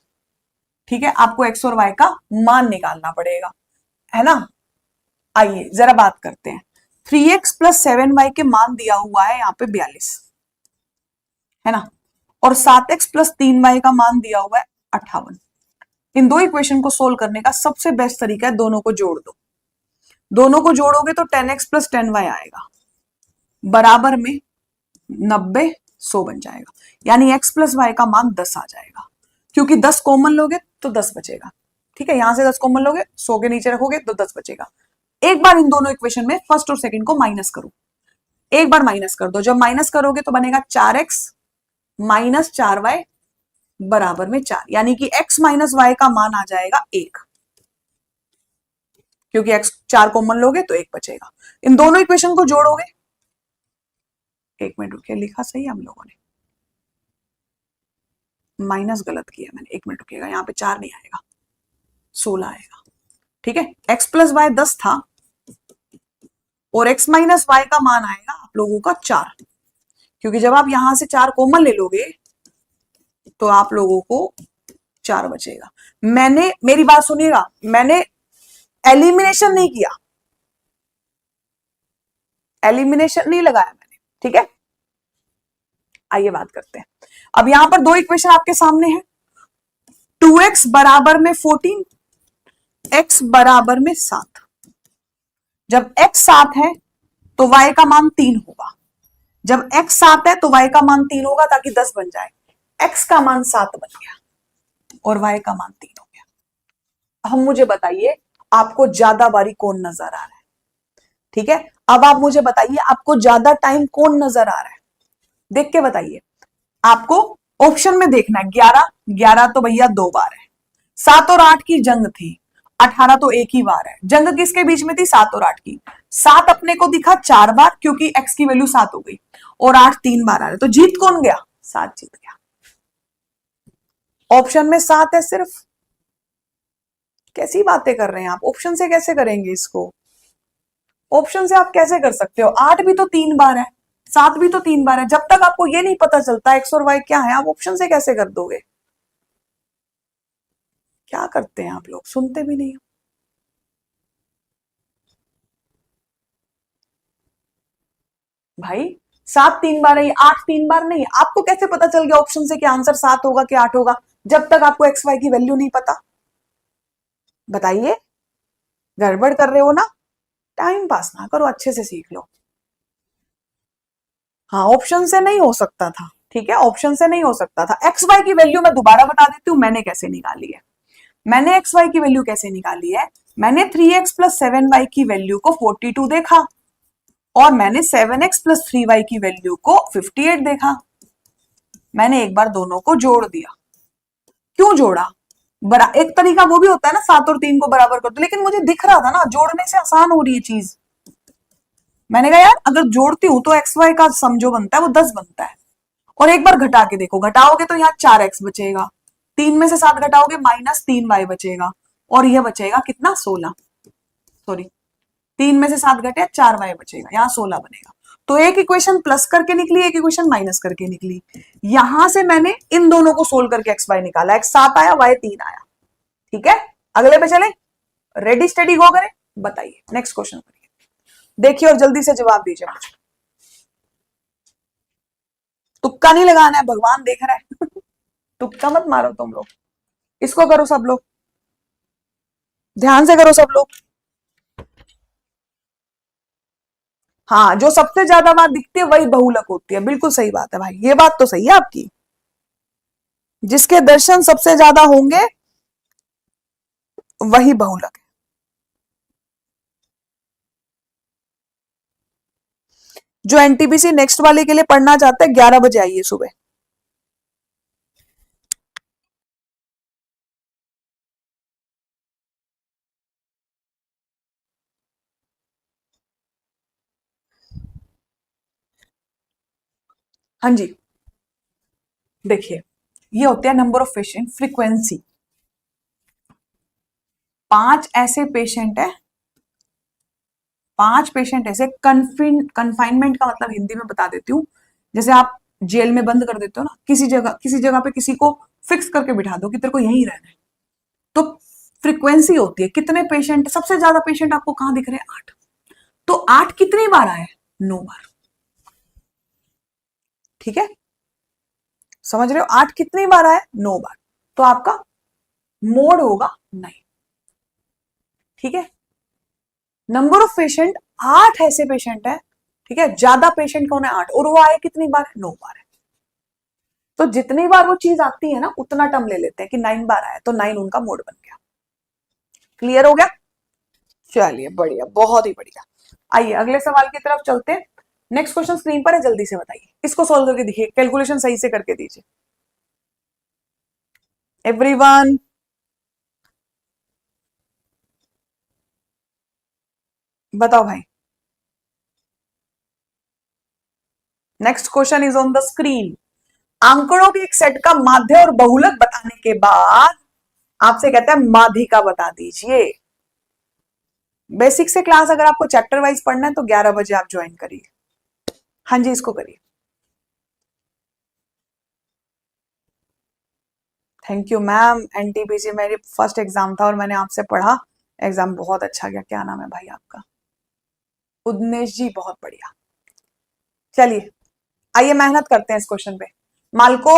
ठीक है, आपको एक्स और वाई का मान निकालना पड़ेगा, है ना। आइए जरा बात करते हैं। 3x प्लस 7y के मान दिया हुआ है यहाँ पे 42, है ना, और 7x प्लस 3y का मान दिया हुआ है 58। इन दो इक्वेशन को सोल्व करने का सबसे बेस्ट तरीका है दोनों को जोड़ दो। दोनों को जोड़ोगे तो 10x प्लस 10y आएगा, बराबर में 90, 100 बन जाएगा। यानी x प्लस वाई का मान 10 आ जाएगा, क्योंकि 10 कॉमन लोगे तो 10 बचेगा। ठीक है, यहां से 10 कॉमन लोगे, 100 के नीचे रखोगे तो 10 बचेगा। एक बार इन दोनों इक्वेशन में फर्स्ट और सेकंड को माइनस करो, एक बार माइनस कर दो। जब माइनस करोगे तो बनेगा 4x माइनस 4y बराबर में 4, यानी कि x माइनस वाई का मान आ जाएगा 1, क्योंकि x 4 कॉमन लोगे तो 1 बचेगा। इन दोनों इक्वेशन को जोड़ोगे एक मिनट रुकिए, लिखा सही है हम लोगों ने, माइनस गलत किया मैंने, एक मिनट रुकिएगा, यहाँ पे 4 नहीं आएगा, 16 आएगा। ठीक है, x प्लस वाई 10 था और x माइनस वाई का मान आएगा आप लोगों का 4, क्योंकि जब आप यहां से 4 कॉमन ले लोगे तो आप लोगों को 4 बचेगा। मैंने, मेरी बात सुनिएगा, मैंने एलिमिनेशन नहीं किया, एलिमिनेशन नहीं लगाया मैंने। ठीक है, आइए बात करते हैं। अब यहां पर 2 इक्वेशन आपके सामने है, 2x बराबर में 14, x बराबर में 7। जब x 7 है तो y का मान 3 होगा, जब x 7 है तो y का मान 3 होगा, ताकि 10 बन जाए। x का मान 7 बन गया और y का मान 3 हो गया। हम मुझे बताइए आपको ज्यादा बारी कौन नजर आ रहा है? ठीक है, अब आप मुझे बताइए आपको ज्यादा टाइम कौन नजर आ रहा है, देख के बताइए। आपको ऑप्शन में देखना है, 11, 11 तो भैया 2 बार है, 7 और 8 की जंग थी, 18 तो एक ही बार है। जंग किसके बीच में थी? 7 और 8 की। 7 अपने को दिखा 4 बार, क्योंकि x की वैल्यू 7 हो गई, और 8 3 बार आ रहे, तो जीत कौन गया? 7 जीत गया। ऑप्शन में 7 है सिर्फ। कैसी बातें कर रहे हैं आप, ऑप्शन से कैसे करेंगे इसको? ऑप्शन से आप कैसे कर सकते हो? 8 भी तो 3 बार है, 7 भी तो 3 बार है। जब तक आपको ये नहीं पता चलता एक्स और वाई क्या है, आप ऑप्शन से कैसे कर दोगे? क्या करते हैं आप लोग, सुनते भी नहीं हो। भाई 7 3 बार है, 8 3 बार नहीं है। आपको कैसे पता चल गया ऑप्शन से कि आंसर 7 होगा कि 8 होगा, जब तक आपको एक्स वाई की वैल्यू नहीं पता? बताइए, गड़बड़ कर रहे हो ना? टाइम पास ना करो, अच्छे से सीख लो। हाँ, ऑप्शन से नहीं हो सकता था, ठीक है, ऑप्शन से नहीं हो सकता था। एक्स वाई की वैल्यू मैं दोबारा बता देती हूँ मैंने कैसे निकाली है। मैंने एक्स वाई की वैल्यू कैसे निकाली है? मैंने 3x प्लस 7y की वैल्यू को 42 देखा, और मैंने 7x प्लस 3y की वैल्यू को 58 देखा। मैंने एक बार दोनों को जोड़ दिया। क्यों जोड़ा? एक तरीका वो भी होता है ना, 7 और 3 को बराबर कर दो, लेकिन मुझे दिख रहा था ना जोड़ने से आसान हो रही है चीज। मैंने कहा यार अगर जोड़ती हूं तो एक्स वाई का सम जो बनता है वो 10 बनता है। और एक बार घटा के देखो, घटाओगे तो यहाँ 4x बचेगा, 3 में से 7 घटाओगे -3y बचेगा, और यह बचेगा कितना? 16। सॉरी, 3 में से 7 घटे 4y बचेगा, यहाँ 16 बनेगा। तो एक इक्वेशन प्लस करके निकली, एक इक्वेशन माइनस करके निकली। यहां से मैंने इन दोनों को सोल्व करके एक्स वाई निकाला, एक्स 7 आया, वाई 3 आया। ठीक है, अगले पे चले, रेडी स्टडी गो करें। बताइए नेक्स्ट क्वेश्चन करिए, देखिए और जल्दी से जवाब दीजिए मुझे। तुक्का नहीं लगाना है, भगवान देख रहा है। तुक्का मत मारो तुम लोग, इसको करो सब लोग, ध्यान से करो सब लोग। हाँ, जो सबसे ज्यादा बात दिखती है वही बहुलक होती है, बिल्कुल सही बात है भाई, ये बात तो सही है आपकी। जिसके दर्शन सबसे ज्यादा होंगे वही बहुलक है। जो एनटीपीसी नेक्स्ट वाले के लिए पढ़ना चाहते हैं 11 बजे आइए सुबह। हाँ जी, देखिए ये होते हैं नंबर ऑफ पेशेंट, फ्रीक्वेंसी। 5 ऐसे पेशेंट है, 5 पेशेंट ऐसे, कन्फाइनमेंट का मतलब हिंदी में बता देती हूँ, जैसे आप जेल में बंद कर देते हो ना, किसी जगह पे किसी को फिक्स करके बिठा दो कि तेरे को यहीं रहना है, तो फ्रीक्वेंसी होती है कितने पेशेंट। सबसे ज्यादा पेशेंट आपको कहां दिख रहे हैं? 8। तो 8 कितनी बार आए? 9 बार। ठीक है, समझ रहे हो? 8 कितनी बार आए? 9 बार। तो आपका मोड होगा 9। ठीक है, नंबर ऑफ पेशेंट 8 ऐसे पेशेंट है, ठीक है, ज्यादा पेशेंट कौन है? 8, और वो आए कितनी बार? 9 बार है। तो जितनी बार वो चीज आती है ना उतना टर्म ले लेते हैं कि 9 बार आया, तो 9 उनका मोड बन गया। क्लियर हो गया? चलिए बढ़िया, बहुत ही बढ़िया। आइए अगले सवाल की तरफ चलते हैं। नेक्स्ट क्वेश्चन स्क्रीन पर है, जल्दी से बताइए, इसको सॉल्व करके दिखिए, कैलकुलेशन सही से करके दीजिए एवरीवन। बताओ भाई। Next question is on the screen. आंकड़ों के एक सेट का माध्य और बहुलक बताने के बाद आपसे कहता है माध्यिका बता दीजिए। बेसिक से क्लास अगर आपको चैप्टर वाइज पढ़ना है तो 11 बजे आप ज्वाइन करिए। हाँ जी, इसको करिए। Thank you ma'am. एनटीपीसी मेरी फर्स्ट एग्जाम था और मैंने आपसे पढ़ा, एग्जाम बहुत अच्छा गया। क्या नाम है भाई आपका? उदनेश जी, बहुत बढ़िया। चलिए आइए मेहनत करते हैं इस क्वेश्चन पे। मालको,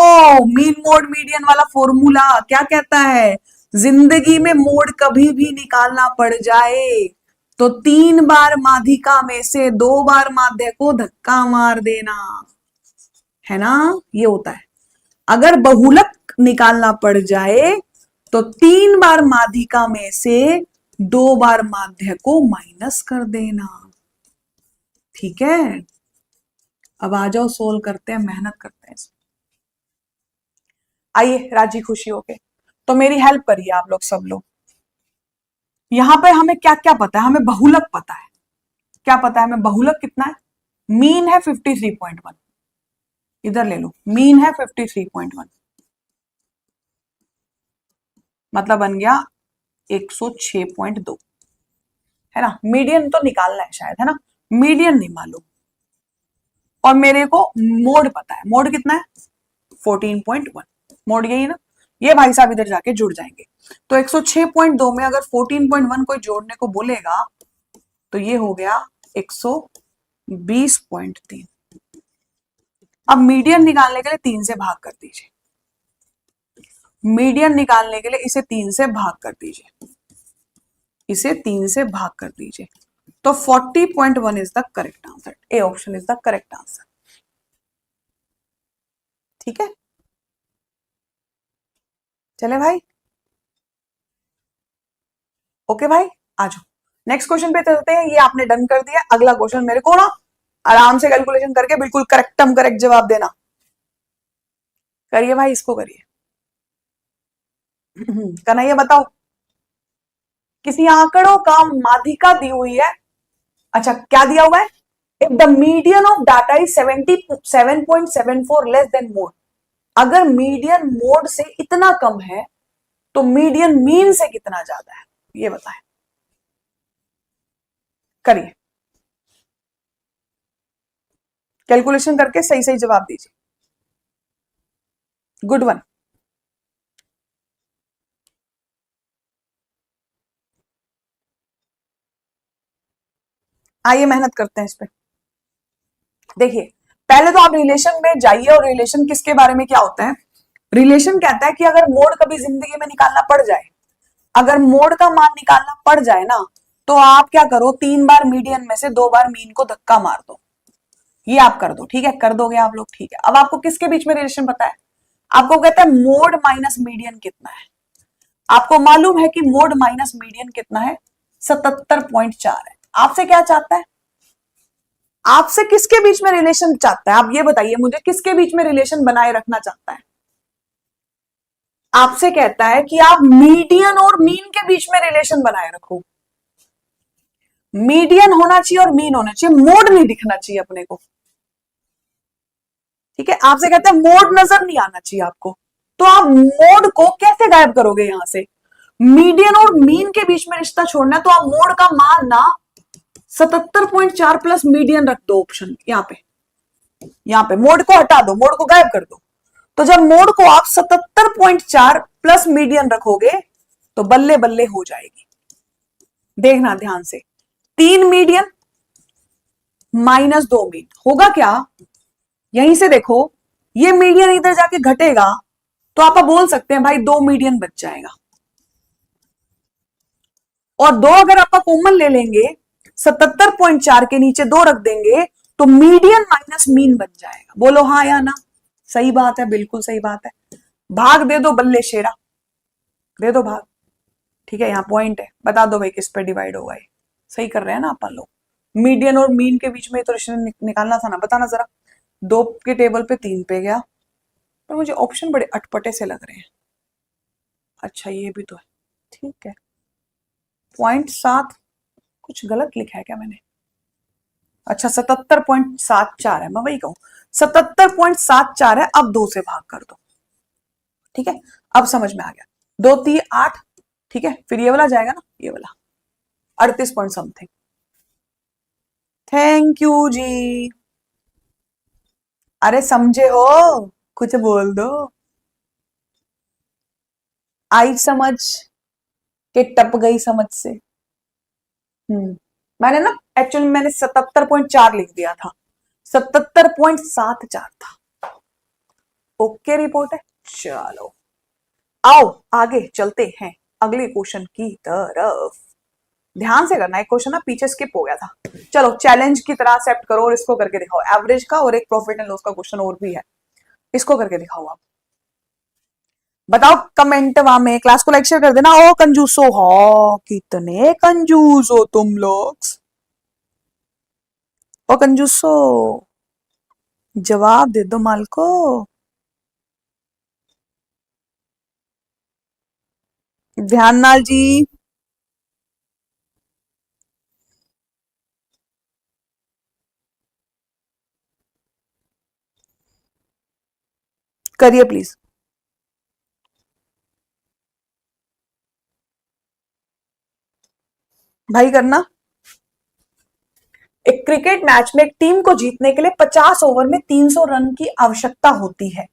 मीन मोड मीडियन वाला फॉर्मूला क्या कहता है? जिंदगी में मोड कभी भी निकालना पड़ जाए तो 3 बार माध्यिका में से 2 बार माध्य को धक्का मार देना, है ना? ये होता है। अगर बहुलक निकालना पड़ जाए तो 3 बार माध्यिका में से 2 बार माध्य को माइनस कर देना। ठीक है, अब आ जाओ, सोल्व करते हैं, मेहनत करते हैं। आइए राजी खुशी होके, तो मेरी हेल्प करिए आप लोग, सब लोग। यहां पे हमें क्या क्या पता है? हमें बहुलक पता है। क्या पता है हमें? बहुलक कितना है? मीन है 53.1, इधर ले लो, मीन है 53.1, मतलब बन गया 106.2, है ना? मीडियन तो निकालना है शायद, है ना? मीडियन नहीं मालूम। और मेरे को मोड पता है। मोड कितना है? 14.1। मोड यही है ना? ये भाई साहब इधर जाके जुड़ जाएंगे। तो 106.2 में अगर 14.1 कोई जोड़ने को बोलेगा तो ये हो गया 120.3। अब मीडियन निकालने के लिए 3 से भाग कर दीजिए। मीडियन निकालने के लिए इसे 3 से भाग कर दीजिए, इसे 3 से भाग कर दीजिए। तो 40.1 is the correct answer. A option is the correct answer. ठीक है, चले भाई। ओके भाई, आ जाओ नेक्स्ट क्वेश्चन पे चलते हैं। ये आपने डन कर दिया। अगला क्वेश्चन मेरे को ना आराम से कैलकुलेशन करके बिल्कुल करेक्टम करेक्ट जवाब देना। करिए भाई, इसको करिए। कन्हैया बताओ, किसी आंकड़ों का माध्यिका दी हुई है। अच्छा, क्या दिया हुआ है? If the median of data is 77.74 less than mode. अगर मीडियन मोड से इतना कम है तो मीडियन मीन से कितना ज्यादा है, ये बताएं। करिए कैलकुलेशन करके सही सही जवाब दीजिए। Good one. आइए मेहनत करते हैं इस पे। देखिए, पहले तो आप रिलेशन में जाइए। और रिलेशन किसके बारे में क्या होता है? रिलेशन कहता है कि अगर मोड कभी जिंदगी में निकालना पड़ जाए, अगर मोड का मान निकालना पड़ जाए ना, तो आप क्या करो, 3 बार मीडियन में से 2 बार मीन को धक्का मार दो। ये आप कर दो। ठीक है, कर दोगे आप लोग? ठीक है। अब आपको किसके बीच में रिलेशन पता है? आपको कहता है मोड माइनस मीडियन कितना है। आपको मालूम है कि मोड माइनस मीडियन कितना है? 77.4 है। आपसे क्या चाहता है? आपसे किसके बीच में रिलेशन चाहता है? आप ये बताइए मुझे, किसके बीच में रिलेशन बनाए रखना चाहता है? आपसे कहता है कि आप मीडियन और मीन के बीच में रिलेशन बनाए रखो। मीडियन होना चाहिए और मीन होना चाहिए, मोड नहीं दिखना चाहिए अपने को। ठीक है, आपसे कहते हैं मोड नजर नहीं आना चाहिए आपको। तो आप मोड को कैसे गायब करोगे? यहां से मीडियन और मीन के बीच में रिश्ता छोड़ना है तो आप मोड का मान ना 77.4 प्लस मीडियन रख दो। ऑप्शन यहाँ पे, यहाँ पे मोड को हटा दो, मोड को गायब कर दो। तो जब मोड को आप 77.4 प्लस मीडियन रखोगे तो बल्ले बल्ले हो जाएगी। देखना ध्यान से, 3 मीडियन माइनस 2 मीन होगा क्या? यहीं से देखो, ये मीडियन इधर जाके घटेगा तो आप बोल सकते हैं भाई 2 मीडियन बच जाएगा। और 2 अगर आपका कॉमन ले लेंगे, 77.4 के नीचे 2 रख देंगे तो मीडियन माइनस मीन बन जाएगा। बोलो हाँ या ना? सही बात है, बिल्कुल सही बात है। भाग दे दो बल्ले शेरा, दे दो भाग। ठीक है, यहाँ पॉइंट है, बता दो भाई किस पे डिवाइड होगा ये। सही कर रहे हैं ना अपन लोग? मीडियन और मीन के बीच में तो रिश्ता निकालना था ना, बताना जरा। 2 के टेबल पे 3 पे गया, पर मुझे ऑप्शन बड़े अटपटे से लग रहे हैं। अच्छा, ये भी तो है। ठीक है, 0.7 कुछ गलत लिखा है क्या मैंने? अच्छा, 77.74 है, मैं वही कहूं। 77.74 है, अब 2 से भाग कर दो। ठीक है, अब समझ में आ गया। 2 3 8, ठीक है, फिर ये वाला जाएगा ना, ये वाला 38 पॉइंट समथिंग। थैंक यू जी। अरे समझे हो, कुछ बोल दो। आई समझ के टप गई समझ से। मैंने ना एक्चुअली मैंने 77.4 लिख दिया था, 77.74 था। ओके रिपोर्ट है। चलो आओ आगे चलते हैं अगले क्वेश्चन की तरफ। ध्यान से करना, एक क्वेश्चन ना पीछे स्किप हो गया था। चलो चैलेंज की तरह एक्सेप्ट करो और इसको करके दिखाओ। एवरेज का और एक प्रॉफिट एंड लॉस का क्वेश्चन और भी है, इसको करके दिखाओ आप। बताओ कमेंट में, क्लास को लाइक शेयर कर देना। ओ कंजूसो हो, कितने कंजूस हो तुम लोग। ओ कंजूसो, जवाब दे दो माल को। ध्यान नाल जी। करिए प्लीज। भाई करना। एक क्रिकेट मैच में एक टीम को जीतने के लिए 50 ओवर में 300 रन की आवश्यकता होती है।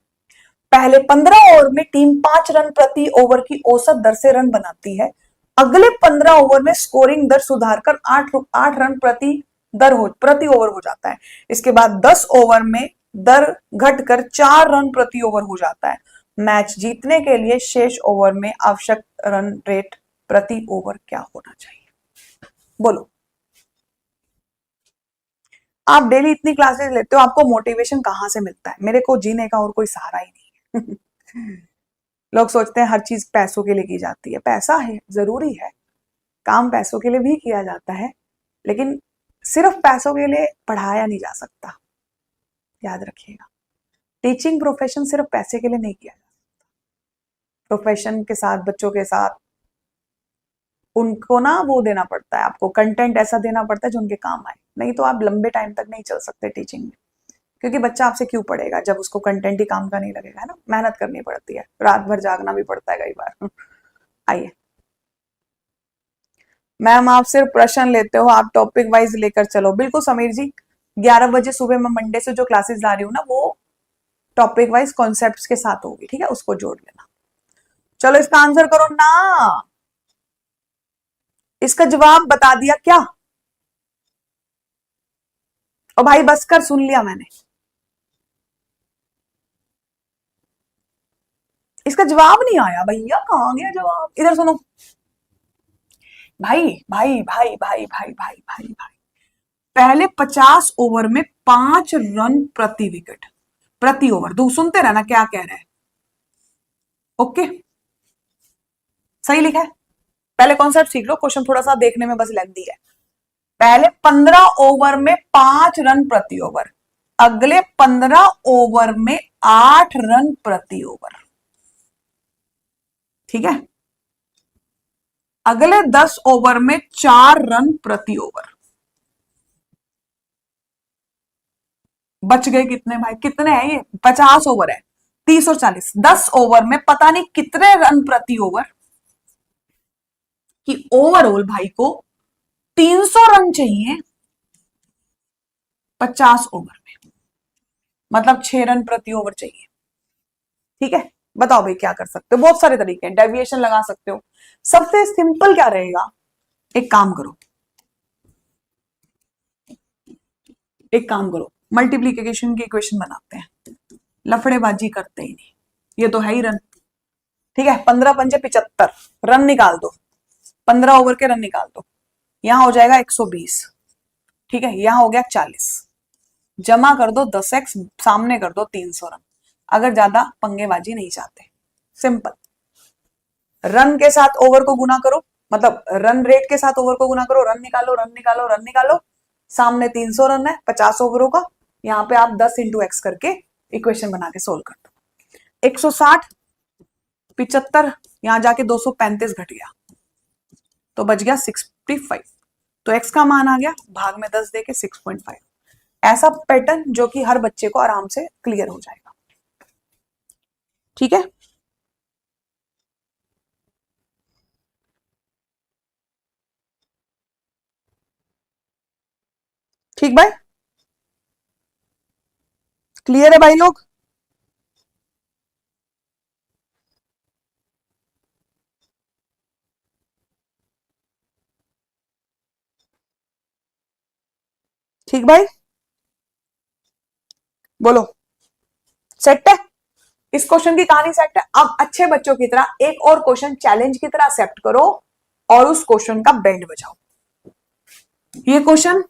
पहले 15 ओवर में टीम 5 रन प्रति ओवर की औसत दर से रन बनाती है। अगले 15 ओवर में स्कोरिंग दर सुधारकर 8 रन प्रति ओवर हो जाता है। इसके बाद 10 ओवर में दर घटकर 4 रन प्रति ओवर हो जाता है। मैच जीतने के लिए शेष ओवर में आवश्यक रन रेट प्रति ओवर क्या होना चाहिए? बोलो। आप डेली इतनी क्लासेस लेते हो, आपको मोटिवेशन कहां से मिलता है? मेरे को जीने का और कोई सहारा ही नहीं है। लोग सोचते हैं हर चीज पैसों के लिए की जाती है। पैसा है, जरूरी है, काम पैसों के लिए भी किया जाता है, लेकिन सिर्फ पैसों के लिए पढ़ाया नहीं जा सकता, याद रखिएगा। टीचिंग प्रोफेशन सिर्फ पैसे के लिए नहीं किया जाता। प्रोफेशन के साथ, बच्चों के साथ उनको ना वो देना पड़ता है, आपको कंटेंट ऐसा देना पड़ता है जो उनके काम आए, नहीं तो आप लंबे टाइम तक नहीं चल सकते टीचिंग में। क्योंकि बच्चा आपसे क्यों पढ़ेगा जब उसको कंटेंट ही काम का नहीं लगेगा, है ना। मेहनत करनी पड़ती है, रात भर जागना भी पड़ता है कई बार। आइए मैम, आप सिर्फ प्रश्न लेते हो, आप टॉपिक वाइज लेकर चलो। बिल्कुल समीर जी, 11 बजे सुबह मैं मंडे से जो क्लासेस ला रही हूँ ना, वो टॉपिक वाइज कॉन्सेप्ट्स के साथ होगी, ठीक है, उसको जोड़ लेना। चलो इसका आंसर करो ना। इसका जवाब बता दिया क्या? और भाई बस कर, सुन लिया मैंने। इसका जवाब नहीं आया भैया, कहां गया जवाब? इधर सुनो भाई भाई भाई भाई भाई भाई भाई भाई, पहले 50 ओवर में 5 रन प्रति विकेट, प्रति ओवर। दो सुनते रहना क्या कह रहे हैं। ओके, सही लिखा है। पहले कॉन्सेप्ट सीख लो, क्वेश्चन थोड़ा सा देखने में बस लेंदी है। पहले 15 ओवर में 5 रन प्रति ओवर, अगले 15 ओवर में 8 रन प्रति ओवर, ठीक है। अगले 10 ओवर में 4 रन प्रति ओवर। बच गए कितने भाई? कितने हैं ये? 50 ओवर है, 30 और 40, 10 ओवर में पता नहीं कितने रन प्रति ओवर, कि ओवरऑल भाई को 300 रन चाहिए 50 ओवर में, मतलब 6 रन प्रति ओवर चाहिए, ठीक है। बताओ भाई क्या कर सकते हो? बहुत सारे तरीके हैं, डेविएशन लगा सकते हो। सबसे सिंपल क्या रहेगा, एक काम करो, एक काम करो, मल्टीप्लीकेशन की इक्वेशन बनाते हैं, लफड़ेबाजी करते ही नहीं, ये तो है ही रन, ठीक है। 15 पंजे 75, रन निकाल दो, 15 ओवर के रन निकाल दो। यहां हो जाएगा 120, ठीक है। यहां हो गया 40, जमा कर दो 10x, सामने कर दो 300 रन। अगर ज्यादा पंगेबाजी नहीं चाहते, सिंपल, रन के साथ ओवर को गुना करो, मतलब रन रेट के साथ ओवर को गुना करो, रन निकालो रन निकालो रन निकालो। सामने 300 रन है 50 ओवरों का, यहाँ पे आप 10 इंटू एक्स करके इक्वेशन बना के सोल्व कर दो। 160 75, यहां जाके 235 घट गया, तो बच गया 65। तो एक्स का मान आ गया, भाग में 10 देके 6.5। ऐसा पैटर्न जो कि हर बच्चे को आराम से क्लियर हो जाएगा। ठीक है, ठीक भाई, क्लियर है भाई लोग? ठीक भाई, बोलो, सेट है? इस क्वेश्चन की कहानी सेट है। अब अच्छे बच्चों की तरह एक और क्वेश्चन चैलेंज की तरह एक्सेप्ट करो और उस क्वेश्चन का बैंड बजाओ। ये क्वेश्चन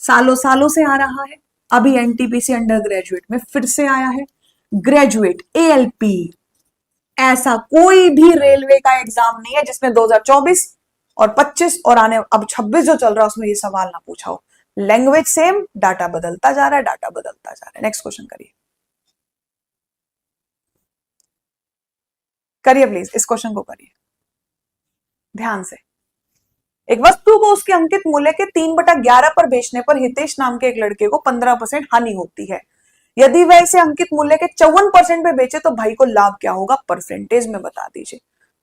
सालों सालों से आ रहा है, अभी एनटीपीसी अंडर ग्रेजुएट में फिर से आया है। ग्रेजुएट एएलपी, ऐसा कोई भी रेलवे का एग्जाम नहीं है जिसमें 2024 और 25 और आने अब 26 जो चल रहा है उसमें ये सवाल ना पूछा हो। लैंग्वेज सेम, डाटा बदलता जा रहा है, डाटा बदलता जा रहा है। नेक्स्ट क्वेश्चन करिए, करिए प्लीज, इस क्वेश्चन को करिए ध्यान से। एक वस्तु को उसके अंकित मूल्य के 3/11 पर बेचने पर हितेश नाम के एक लड़के को 15% हानि होती है। यदि वह इसे अंकित मूल्य के 54% पे बेचे तो भाई को लाभ क्या होगा, परसेंटेज में बता दीजिए।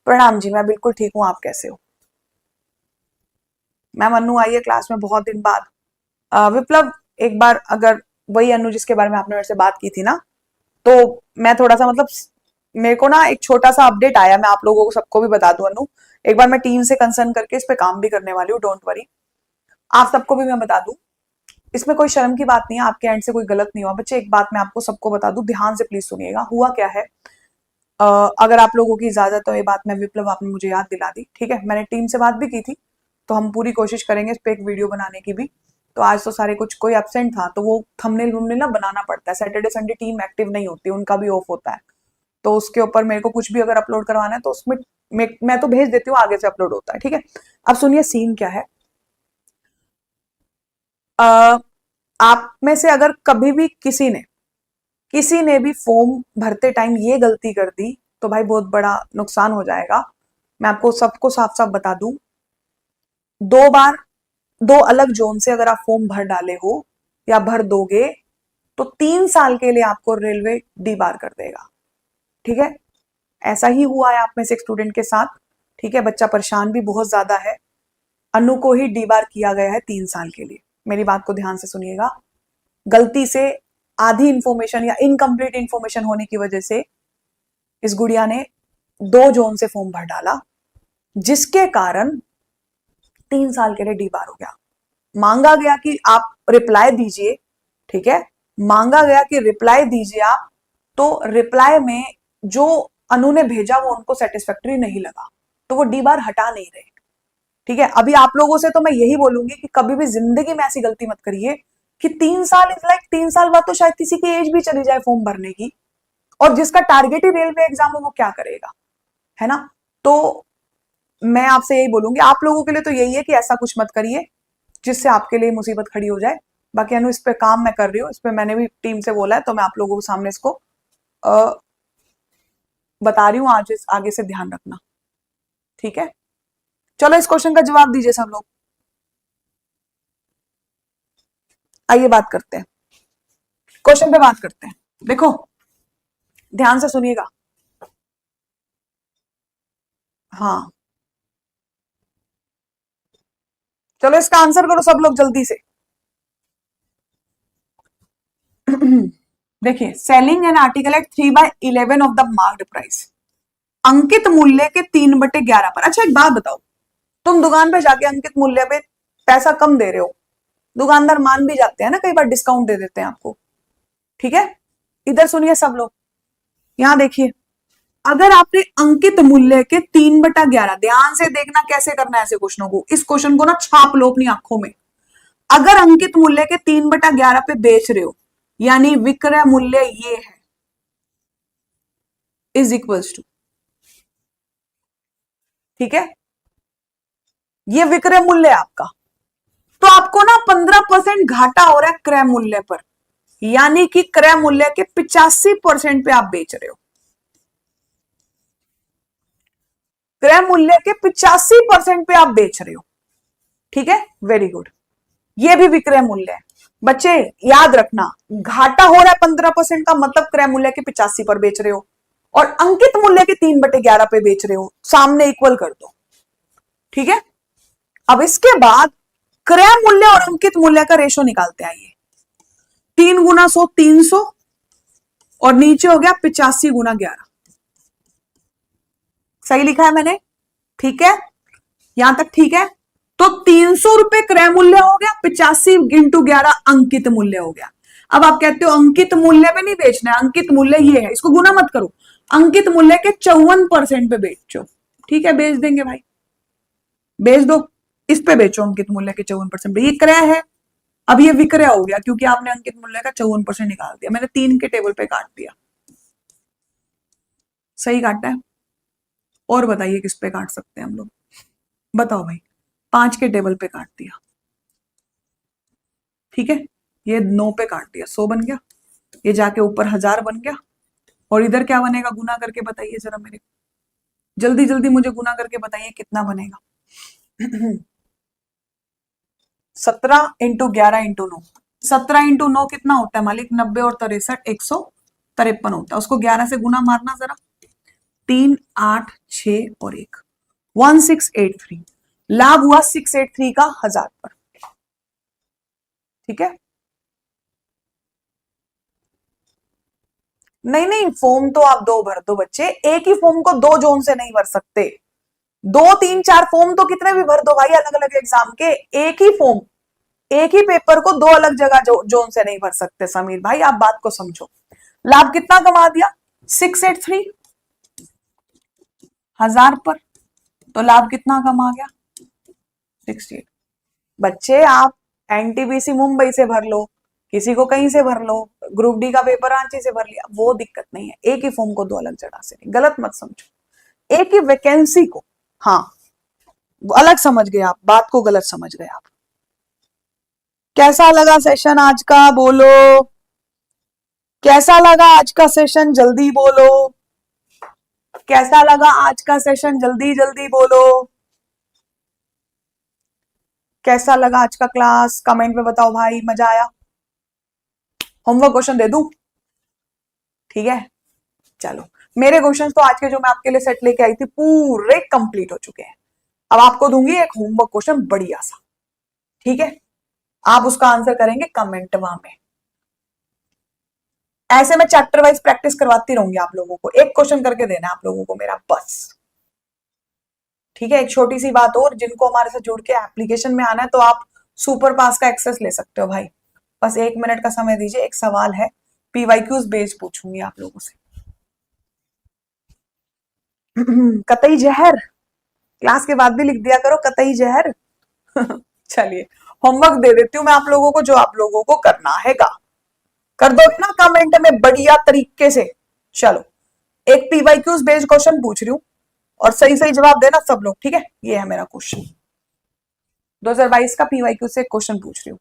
प्रणाम जी, मैं बिल्कुल ठीक हूं, आप कैसे हो? मैं मन्नू आई है क्लास में बहुत दिन बाद। विप्लव, एक बार अगर वही अनु जिसके बारे में आपने मेरे से बात की थी ना, तो मैं थोड़ा सा मतलब मेरे को ना एक छोटा सा अपडेट आया, मैं आप लोगों को सबको भी बता दूं अनु। एक बार मैं टीम से कंसर्न करके इस पे काम भी करने वाली हूँ, डोंट वरी। आप सबको भी मैं बता दूं, इसमें कोई शर्म की बात नहीं है, आपके एंड से कोई गलत नहीं हुआ बच्चे। एक बात मैं आपको सबको बता दूं, ध्यान से प्लीज सुनिएगा। हुआ क्या है, अगर आप लोगों की इजाजत हो, ये बात मैं विप्लव आपने मुझे याद दिला दी, ठीक है? मैंने टीम से बात भी की थी, तो हम पूरी कोशिश करेंगे इस पे एक वीडियो बनाने की भी। तो आज तो सारे कुछ कोई एब्सेंट था, तो वो थंबनेल वंबनेल ना बनाना पड़ता है। सैटरडे संडे टीम एक्टिव नहीं होती, उनका भी ऑफ होता है, तो उसके ऊपर मेरे को कुछ भी अगर अपलोड करवाना है तो उसमें मैं तो भेज देती हूँ, आगे से अपलोड होता है, ठीक है? अब सुनिए, सीन क्या है। आप में से अगर कभी भी किसी ने भी फॉर्म भरते टाइम ये गलती कर दी तो भाई बहुत बड़ा नुकसान हो जाएगा। मैं आपको सबको साफ साफ बता दूं, 2 बार 2 अलग जोन से अगर आप फॉर्म भर डाले हो या भर दोगे तो 3 साल के लिए आपको रेलवे डी बार कर देगा, ठीक है? ऐसा ही हुआ है आप में से एक स्टूडेंट के साथ, ठीक है? बच्चा परेशान भी बहुत ज्यादा है। अनु को ही डी बार किया गया है 3 साल के लिए। मेरी बात को ध्यान से सुनिएगा, गलती से आधी इंफॉर्मेशन या इनकम्प्लीट इंफॉर्मेशन होने की वजह से इस गुड़िया ने 2 जोन से फॉर्म भर डाला, जिसके कारण 3 साल के लिए डी बार हो गया। मांगा गया कि आप रिप्लाई दीजिए, ठीक है? मांगा गया कि रिप्लाई दीजिए आप, तो रिप्लाई में जो अनु ने भेजा वो उनको सेटिस्फैक्टरी नहीं लगा, तो वो डी बार हटा नहीं रहे, ठीक है? अभी आप लोगों से तो मैं यही बोलूंगी कि कभी भी जिंदगी में ऐसी गलती मत करिए कि 3 साल इज लाइक 3 साल बाद तो शायद किसी की एज भी चली जाए फॉर्म भरने की, और जिसका टारगेट ही रेलवे एग्जाम हो वो क्या करेगा, है ना? तो मैं आपसे यही बोलूंगी, आप लोगों के लिए तो यही है कि ऐसा कुछ मत करिए जिससे आपके लिए मुसीबत खड़ी हो जाए। बाकी अनु, इस पे काम मैं कर रही हूँ, इस पे मैंने भी टीम से बोला है, तो मैं आप लोगों के सामने इसको बता रही हूँ, आज आगे से ध्यान रखना, ठीक है? चलो इस क्वेश्चन का जवाब दीजिए सब लोग। आइए बात करते हैं, क्वेश्चन पे बात करते हैं। देखो ध्यान से सुनिएगा, हाँ चलो इसका आंसर करो सब लोग जल्दी से। देखिए, selling an article at 3/11 of the marked price, अंकित मूल्य के 3/11 पर। अच्छा एक बात बताओ, तुम दुकान पे जाके अंकित मूल्य पे पैसा कम दे रहे हो, दुकानदार मान भी जाते हैं ना, कई बार डिस्काउंट दे देते हैं आपको, ठीक है? इधर सुनिए सब लोग, यहां देखिए, अगर आपने अंकित मूल्य के 3/11, ध्यान से देखना कैसे करना है ऐसे क्वेश्चनों को, इस क्वेश्चन को ना छाप लो अपनी आंखों में। अगर अंकित मूल्य के 3/11 पे बेच रहे हो, यानी विक्रय मूल्य ये है, इज इक्वल्स टू, ठीक है? ये विक्रय मूल्य है आपका, तो आपको ना 15% घाटा हो रहा है क्रय मूल्य पर, यानी कि क्रय मूल्य के 85% पे आप बेच रहे हो। क्रय मूल्य के 85% पे आप बेच रहे हो, ठीक है? वेरी गुड, ये भी विक्रय मूल्य है। बच्चे याद रखना, घाटा हो रहा है 15% का मतलब क्रय मूल्य के 85 पर बेच रहे हो और अंकित मूल्य के 3/11 पे बेच रहे हो, सामने इक्वल कर दो। ठीक है, अब इसके बाद क्रय मूल्य और अंकित मूल्य का रेशो निकालते आइए। 3 गुना 100 300 और नीचे हो गया 85 गुना 11। सही लिखा है मैंने? ठीक है, यहां तक ठीक है। तो 300 रुपए क्रय मूल्य हो गया, 85 इंटू 11 अंकित मूल्य हो गया। अब आप कहते हो अंकित मूल्य पे नहीं बेचना है, अंकित मूल्य ये है, इसको गुना मत करो, अंकित मूल्य के 54% पे बेचो। ठीक है, बेच देंगे भाई, बेच दो, इस पे बेचो अंकित मूल्य के 54%। ये क्रय है, अब ये विक्रय हो गया क्योंकि आपने अंकित मूल्य का 54% निकाल दिया। मैंने 3 के टेबल पे काट दिया, सही काटा है। और बताइए किस पे काट सकते हैं हम लोग, बताओ भाई। 5 के टेबल पे काट दिया, ठीक है, ये 9 पे काट दिया, 100 बन गया, ये जाके ऊपर 1000 बन गया, और इधर क्या बनेगा, गुना करके बताइए जरा मेरे, जल्दी जल्दी मुझे गुना करके बताइए कितना बनेगा। 17 इंटू 11 इंटू 9, 17 इंटू 9 कितना होता है मालिक? 90 और 63 153 होता है। उसको 11 से गुना मारना जरा, 3 8 6 और 1, 1683। लाभ हुआ 683 का 1000 पर। ठीक है, नहीं नहीं, फॉर्म तो आप 2 भर दो बच्चे, एक ही फॉर्म को 2 जोन से नहीं भर सकते। 2 3 4 फॉर्म तो कितने भी भर दो भाई अलग अलग एग्जाम के, एक ही फॉर्म, एक ही पेपर को 2 अलग जगह जोन से नहीं भर सकते। समीर भाई आप बात को समझो। लाभ कितना कमा दिया? 683 1000 पर, तो लाभ कितना कमा गया? 68। बच्चे आप एनटीपीसी मुंबई से भर लो, किसी को कहीं से भर लो, ग्रुप डी का पेपर रांची से भर लिया, वो दिक्कत नहीं है। एक ही फॉर्म को 2 अलग जगह से नहीं, गलत मत समझो। एक ही वैकेंसी को, हाँ अलग समझ गए आप, बात को गलत समझ गए आप। कैसा लगा सेशन आज का, बोलो कैसा लगा आज का सेशन, जल्दी बोलो कैसा लगा आज का सेशन, जल्दी जल्दी बोलो कैसा लगा आज का क्लास, कमेंट में बताओ भाई, मजा आया? होमवर्क क्वेश्चन दे दूं? ठीक है, चलो मेरे क्वेश्चन तो आज के जो मैं आपके लिए सेट लेके आई थी पूरे कंप्लीट हो चुके हैं। अब आपको दूंगी एक होमवर्क क्वेश्चन बढ़िया सा, ठीक है, आप उसका आंसर करेंगे कमेंट में। ऐसे मैं चैप्टर वाइज प्रैक्टिस करवाती रहूंगी आप लोगों को, एक क्वेश्चन करके देना आप लोगों को मेरा बस। ठीक है, एक छोटी सी बात और, जिनको हमारे साथ जुड़ के एप्लीकेशन में आना है तो आप सुपर पास का एक्सेस ले सकते हो भाई। बस 1 मिनट का समय दीजिए, एक सवाल है, पीवाईक्यूज बेस्ड पूछूंगी आप लोगों से। कतई जहर, क्लास के बाद भी लिख दिया करो कतई जहर। चलिए होमवर्क दे देती हूँ मैं आप लोगों को, जो आप लोगों को करना है का कर दो ना कमेंट में बढ़िया तरीके से। चलो एक पीवाईक्यूज बेस्ड क्वेश्चन पूछ रही हूँ और सही सही जवाब देना सब लोग, ठीक है। ये है मेरा क्वेश्चन, 2022 का पीवाईक्यू से क्वेश्चन पूछ रही हूँ।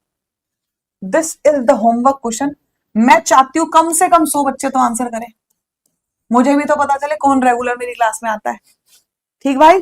This is the homework question. मैं चाहती हूँ कम से कम 100 बच्चे तो आंसर करें, मुझे भी तो पता चले कौन रेगुलर मेरी क्लास में आता है। ठीक भाई,